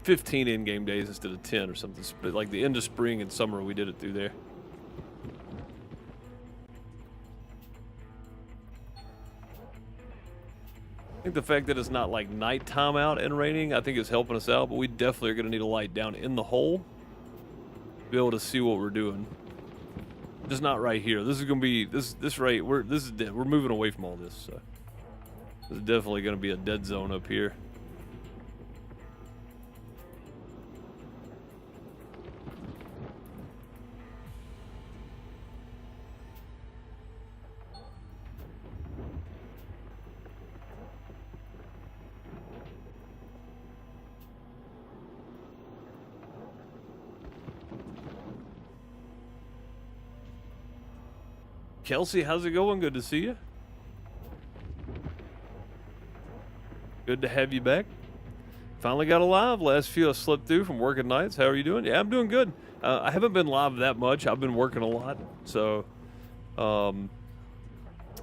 15 in-game days instead of 10 or something. But like the end of spring and summer, we did it through there. I think the fact that it's not like nighttime out and raining, I think is helping us out, but we definitely are going to need a light down in the hole to be able to see what we're doing. Just not right here. This is going to be this right. This is dead. We're moving away from all this. So this is definitely going to be a dead zone up here. Kelsey, how's it going? Good to see you. Good to have you back. Finally got alive. Last few I slept through from working nights. How are you doing? Yeah, I'm doing good. I haven't been live that much. I've been working a lot. So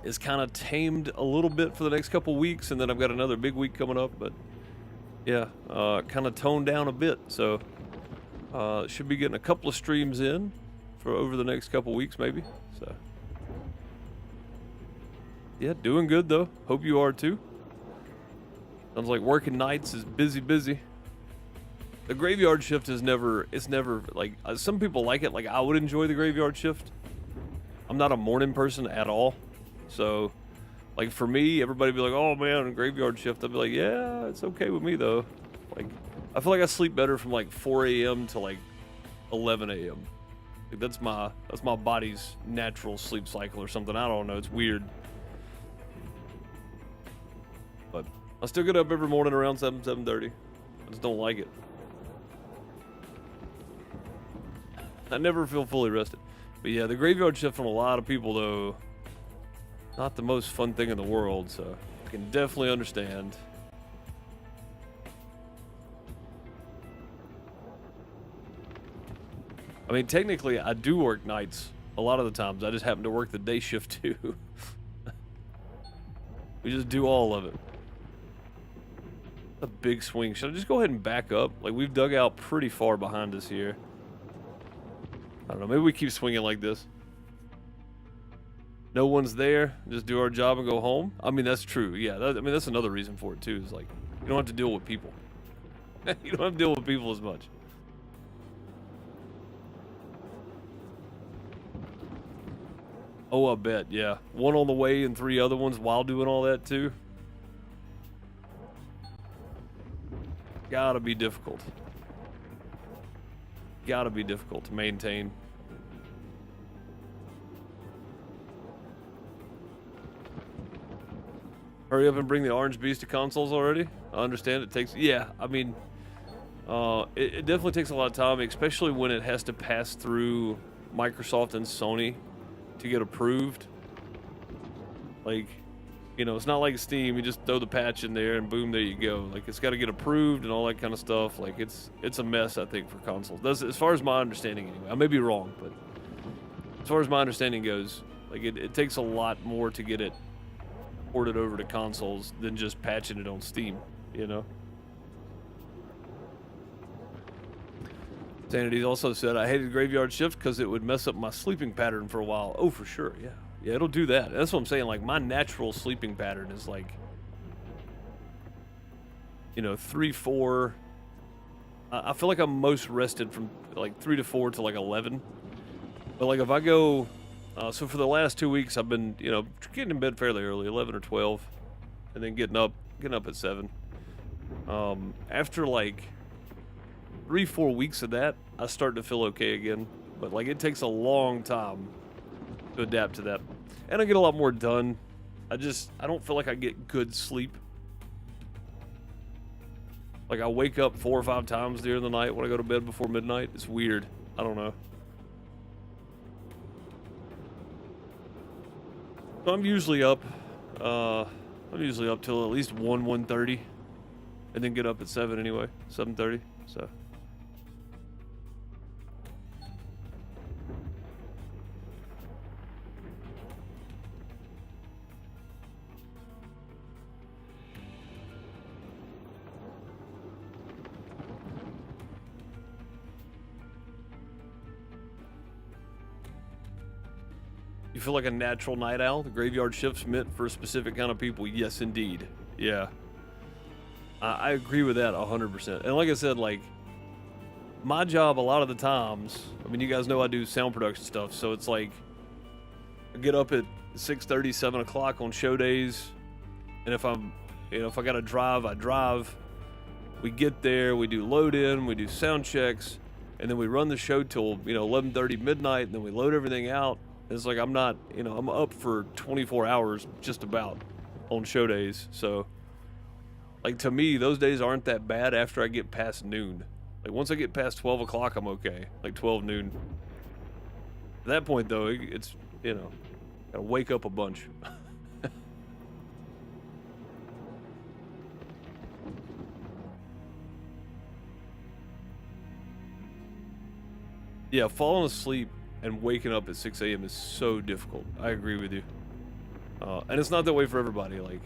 it's kind of tamed a little bit for the next couple weeks. And then I've got another big week coming up. But yeah, kind of toned down a bit. So should be getting a couple of streams in for over the next couple weeks maybe. So. Yeah, doing good though. Hope you are too. Sounds like working nights is busy. The graveyard shift is never, it's never like, some people like it. Like, I would enjoy the graveyard shift. I'm not a morning person at all. So, like, for me, everybody be like, oh man, graveyard shift. I'd be like, yeah, it's okay with me though. Like, I feel like I sleep better from like 4 a.m. to like 11 a.m. Like, that's my body's natural sleep cycle or something. I don't know. It's weird. But I still get up every morning around 7:30. I just don't like it. I never feel fully rested. But yeah, the graveyard shift from a lot of people though, not the most fun thing in the world, so I can definitely understand. I mean, technically, I do work nights a lot of the times. I just happen to work the day shift too. We just do all of it. A big swing. Should I just go ahead and back up? Like, we've dug out pretty far behind us here. I don't know. Maybe we keep swinging like this. No one's there. Just do our job and go home. I mean, that's true. Yeah. I mean, that's another reason for it too. Is like, you don't have to deal with people. You don't have to deal with people as much. Oh, I bet. Yeah. One on the way and 3 other ones while doing all that too. Gotta be difficult. Gotta be difficult to maintain. Hurry up and bring the orange beast to consoles already. I understand it takes, yeah, I mean, it definitely takes a lot of time, especially when it has to pass through Microsoft and Sony to get approved. Like, you know, it's not like Steam, you just throw the patch in there and boom, there you go. Like, it's got to get approved and all that kind of stuff. Like, it's a mess, I think, for consoles. That's, as far as my understanding anyway. I may be wrong, but as far as my understanding goes, like, it takes a lot more to get it ported over to consoles than just patching it on Steam, you know? Sanity also said, I hated graveyard shift because it would mess up my sleeping pattern for a while. Oh, for sure, yeah. Yeah, it'll do that. That's what I'm saying. Like, my natural sleeping pattern is like, you know, 3, 4. I feel like I'm most rested from like 3 to 4 to like 11. But like if I go, so for the last 2 weeks, I've been, you know, getting in bed fairly early, 11 or 12, and then getting up at 7. After like 3, 4 weeks of that, I start to feel okay again. But like it takes a long time to adapt to that. And I get a lot more done. I don't feel like I get good sleep. Like I wake up 4 or 5 times during the night when I go to bed before midnight. It's weird. I don't know. So I'm usually up till at least 1:30, and then get up at 7 anyway, 7:30. So. You feel like a natural night owl? The graveyard shift's meant for a specific kind of people. Yes, indeed. Yeah. I agree with that 100%. And like I said, like, my job a lot of the times, I mean, you guys know I do sound production stuff, so it's like, I get up at 6:30, 7 o'clock on show days, and if I'm, you know, if I gotta drive, I drive. We get there, we do load in, we do sound checks, and then we run the show till, you know, 11:30 midnight, and then we load everything out. It's like I'm not, you know, I'm up for 24 hours just about on show days. So, like, to me, those days aren't that bad after I get past noon. Like, once I get past 12 o'clock, I'm okay. Like, 12 noon. At that point, though, it's, you know, gotta wake up a bunch. Yeah, falling asleep and waking up at 6 a.m. is so difficult. I agree with you. And it's not that way for everybody. Like,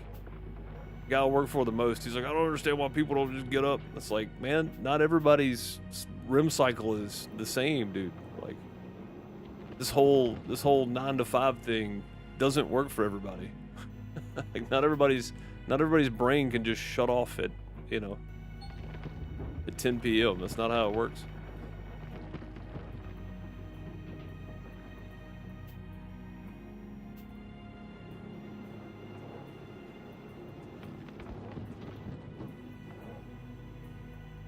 the guy I work for the most, he's like, I don't understand why people don't just get up. It's like, man, not everybody's REM cycle is the same, dude. Like, this whole 9 to 5 thing doesn't work for everybody. Like, not everybody's brain can just shut off at, you know, at 10 p.m. That's not how it works.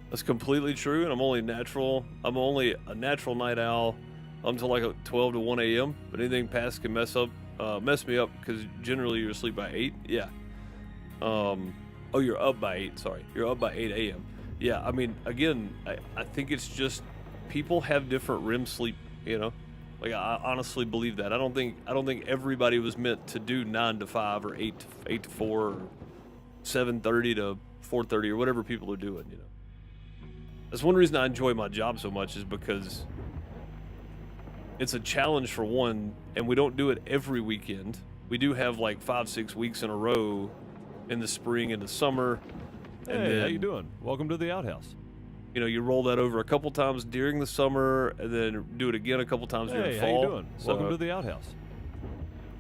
That's completely true, and I'm only a natural night owl until like 12 to 1 a.m. But anything past can mess me up because generally you're asleep by 8. Yeah. Oh, you're up by 8. Sorry, you're up by 8 a.m. Yeah. I mean, again, I think it's just people have different REM sleep. You know, like I honestly believe that. I don't think everybody was meant to do 9 to 5 or 8 to 4 or 7:30 to 4:30 or whatever people are doing. You know. That's one reason I enjoy my job so much is because it's a challenge for one, and we don't do it every weekend. We do have like 5-6 weeks in a row in the spring and the summer. Hey, and then, how you doing? Welcome to the outhouse. You know, you roll that over a couple times during the summer, and then do it again a couple times during Hey, fall. how you doing? Welcome to the outhouse.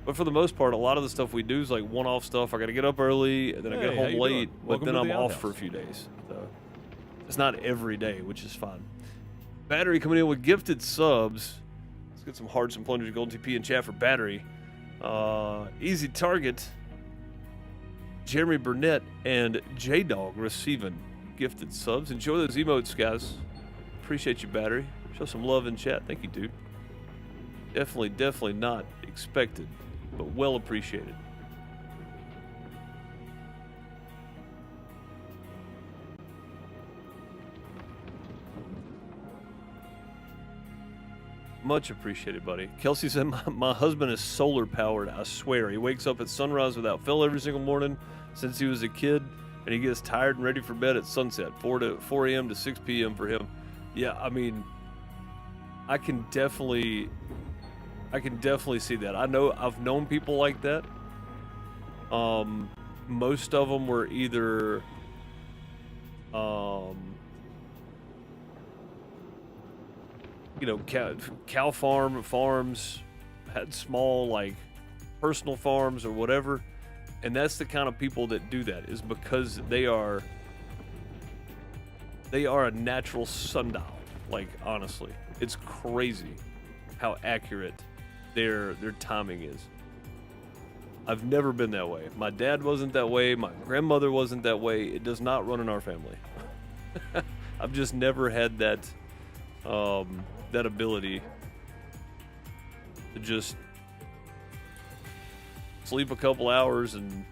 But for the most part, a lot of the stuff we do is like one-off stuff. I got to get up early, and then I get Hey, how home you late, doing? but Welcome then to I'm the off outhouse. for a few days. So it's not every day, which is fine. Battery coming in with gifted subs. Let's get some hearts and plungers, golden TP, and chat for Battery. Easy target. Jeremy Burnett and J-Dog receiving gifted subs. Enjoy those emotes, guys. Appreciate you, Battery. Show some love in chat. Thank you, dude. Definitely not expected, but well appreciated. Much appreciated, buddy. Kelsey said, my husband is solar powered, I swear. He wakes up at sunrise without fail every single morning since he was a kid, and he gets tired and ready for bed at sunset, 4 a.m. to 6 p.m. for him. Yeah, I mean, I can definitely see that. I've known people like that. Most of them were either you know, cow farms, had small like personal farms or whatever, and that's the kind of people that do that, is because they are a natural sundial. Like, honestly, it's crazy how accurate their timing is. I've never been that way. My dad wasn't that way. My grandmother wasn't that way. It does not run in our family. I've just never had that that ability to just sleep a couple hours and,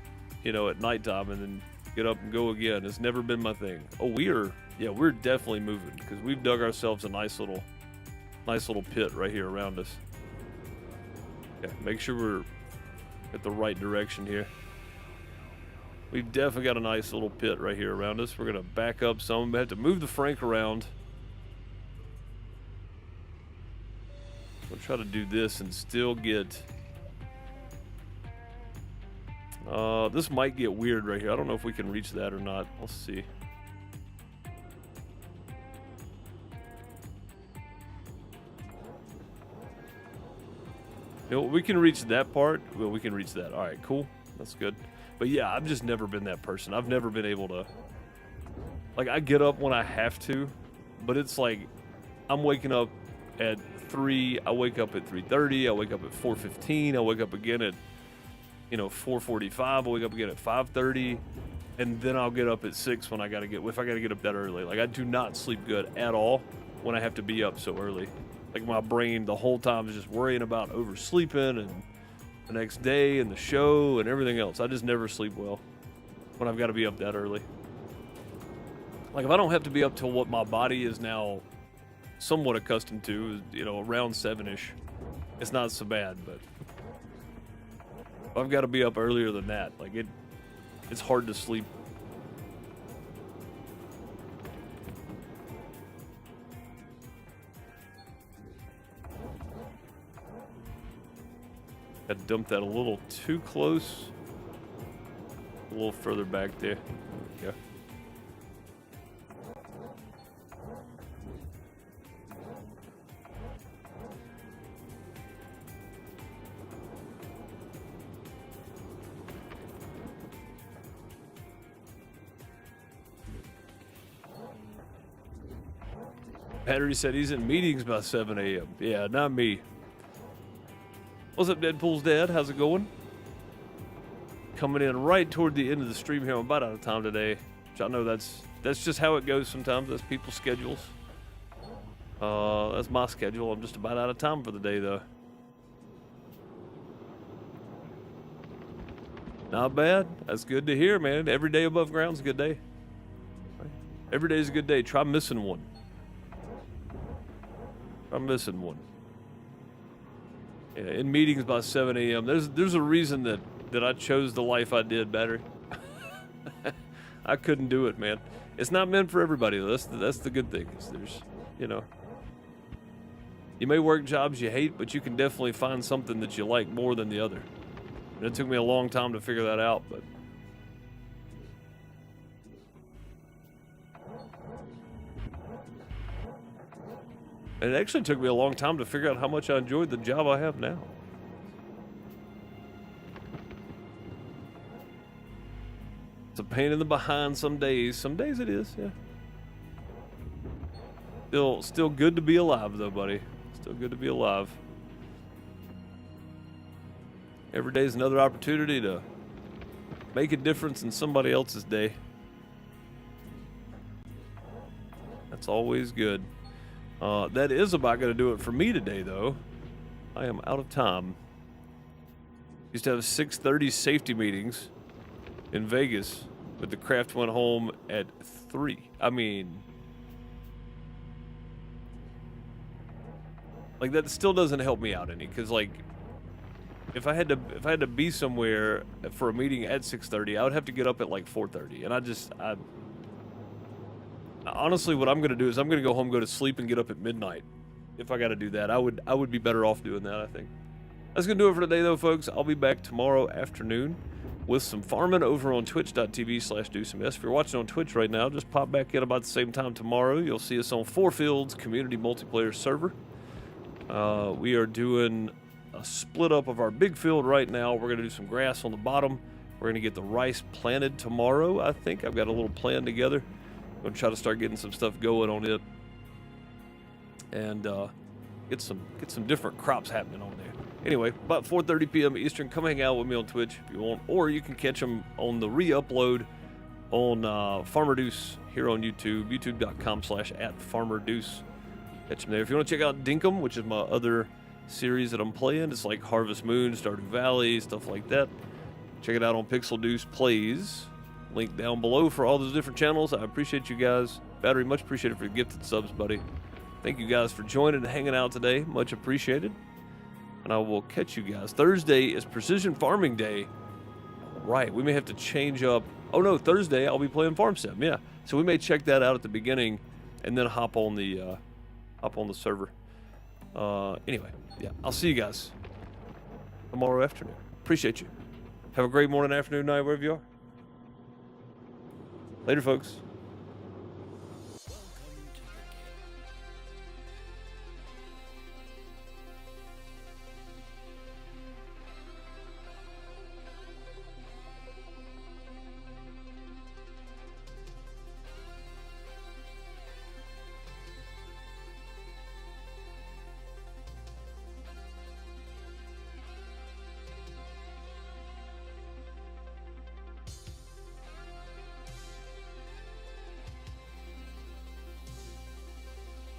you know, at nighttime and then get up and go again. It's never been my thing. Oh, we're definitely moving because we've dug ourselves a nice little pit right here around us. Okay, make sure we're at the right direction here. We've definitely got a nice little pit right here around us. We're gonna back up some. We have to move the Frank around. We'll try to do this and still get. This might get weird right here. I don't know if we can reach that or not. Let's see. You know, we can reach that part. Well, we can reach that. All right, cool. That's good. But yeah, I've just never been that person. I've never been able to. Like, I get up when I have to, but it's like I'm waking up at 3. I wake up at 3:30. I wake up at 4:15. I wake up again at 4:45. I wake up again at 5:30, and then I'll get up at 6 when if I gotta get up that early. Like, I do not sleep good at all when I have to be up so early. Like, my brain the whole time is just worrying about oversleeping and the next day and the show and everything else. I just never sleep well when I've got to be up that early. Like, if I don't have to be up till what my body is now somewhat accustomed to, around 7-ish, it's not so bad. But if I've got to be up earlier than that, like, it's hard to sleep. I dumped that a little too close. A little further back there. Yeah. Battery said he's in meetings by 7 a.m. Yeah, not me. What's up, Deadpool's dad? How's it going? Coming in right toward the end of the stream here. I'm about out of time today. Which I know that's just how it goes sometimes. That's people's schedules. That's my schedule. I'm just about out of time for the day, though. Not bad. That's good to hear, man. Every day above ground's a good day. Every day's a good day. Try missing one. Try missing one. Yeah, in meetings by 7 a.m. There's a reason that I chose the life I did, Battery. I couldn't do it, man. It's not meant for everybody. That's the good thing. There's, You may work jobs you hate, but you can definitely find something that you like more than the other. And it took me a long time to figure that out, but it actually took me a long time to figure out how much I enjoyed the job I have now. It's a pain in the behind some days. Some days it is, yeah. Still good to be alive, though, buddy. Still good to be alive. Every day is another opportunity to make a difference in somebody else's day. That's always good. That is about going to do it for me today, though. I am out of time. Used to have 6:30 safety meetings in Vegas, but the craft went home at 3. I mean, like, that still doesn't help me out any, because, like, if I had to be somewhere for a meeting at 6:30, I would have to get up at like 4:30, and I honestly, what I'm going to do is I'm going to go home, go to sleep, and get up at midnight. If I got to do that, I would be better off doing that, I think. That's going to do it for today, though, folks. I'll be back tomorrow afternoon with some farming over on twitch.tv/DeuceMS. If you're watching on Twitch right now, just pop back in about the same time tomorrow. You'll see us on 4 Fields community multiplayer server. We are doing a split up of our big field right now. We're going to do some grass on the bottom. We're going to get the rice planted tomorrow, I think. I've got a little plan together. I'm going to try to start getting some stuff going on it. And get some different crops happening on there. Anyway, about 4:30 p.m. Eastern, come hang out with me on Twitch if you want. Or you can catch them on the re-upload on FarmerDeuce here on YouTube, youtube.com/@FarmerDeuce. Catch them there. If you want to check out Dinkum, which is my other series that I'm playing, it's like Harvest Moon, Stardew Valley, stuff like that. Check it out on PixelDeucePlays. Link down below for all those different channels. I appreciate you guys. Battery, much appreciated for the gifted subs, buddy. Thank you guys for joining and hanging out today. Much appreciated. And I will catch you guys. Thursday is Precision Farming Day. Right, we may have to change up. Oh no, Thursday I'll be playing Farm Sim. Yeah, so we may check that out at the beginning, and then hop on the server. Anyway, yeah, I'll see you guys tomorrow afternoon. Appreciate you. Have a great morning, afternoon, night, wherever you are. Later, folks.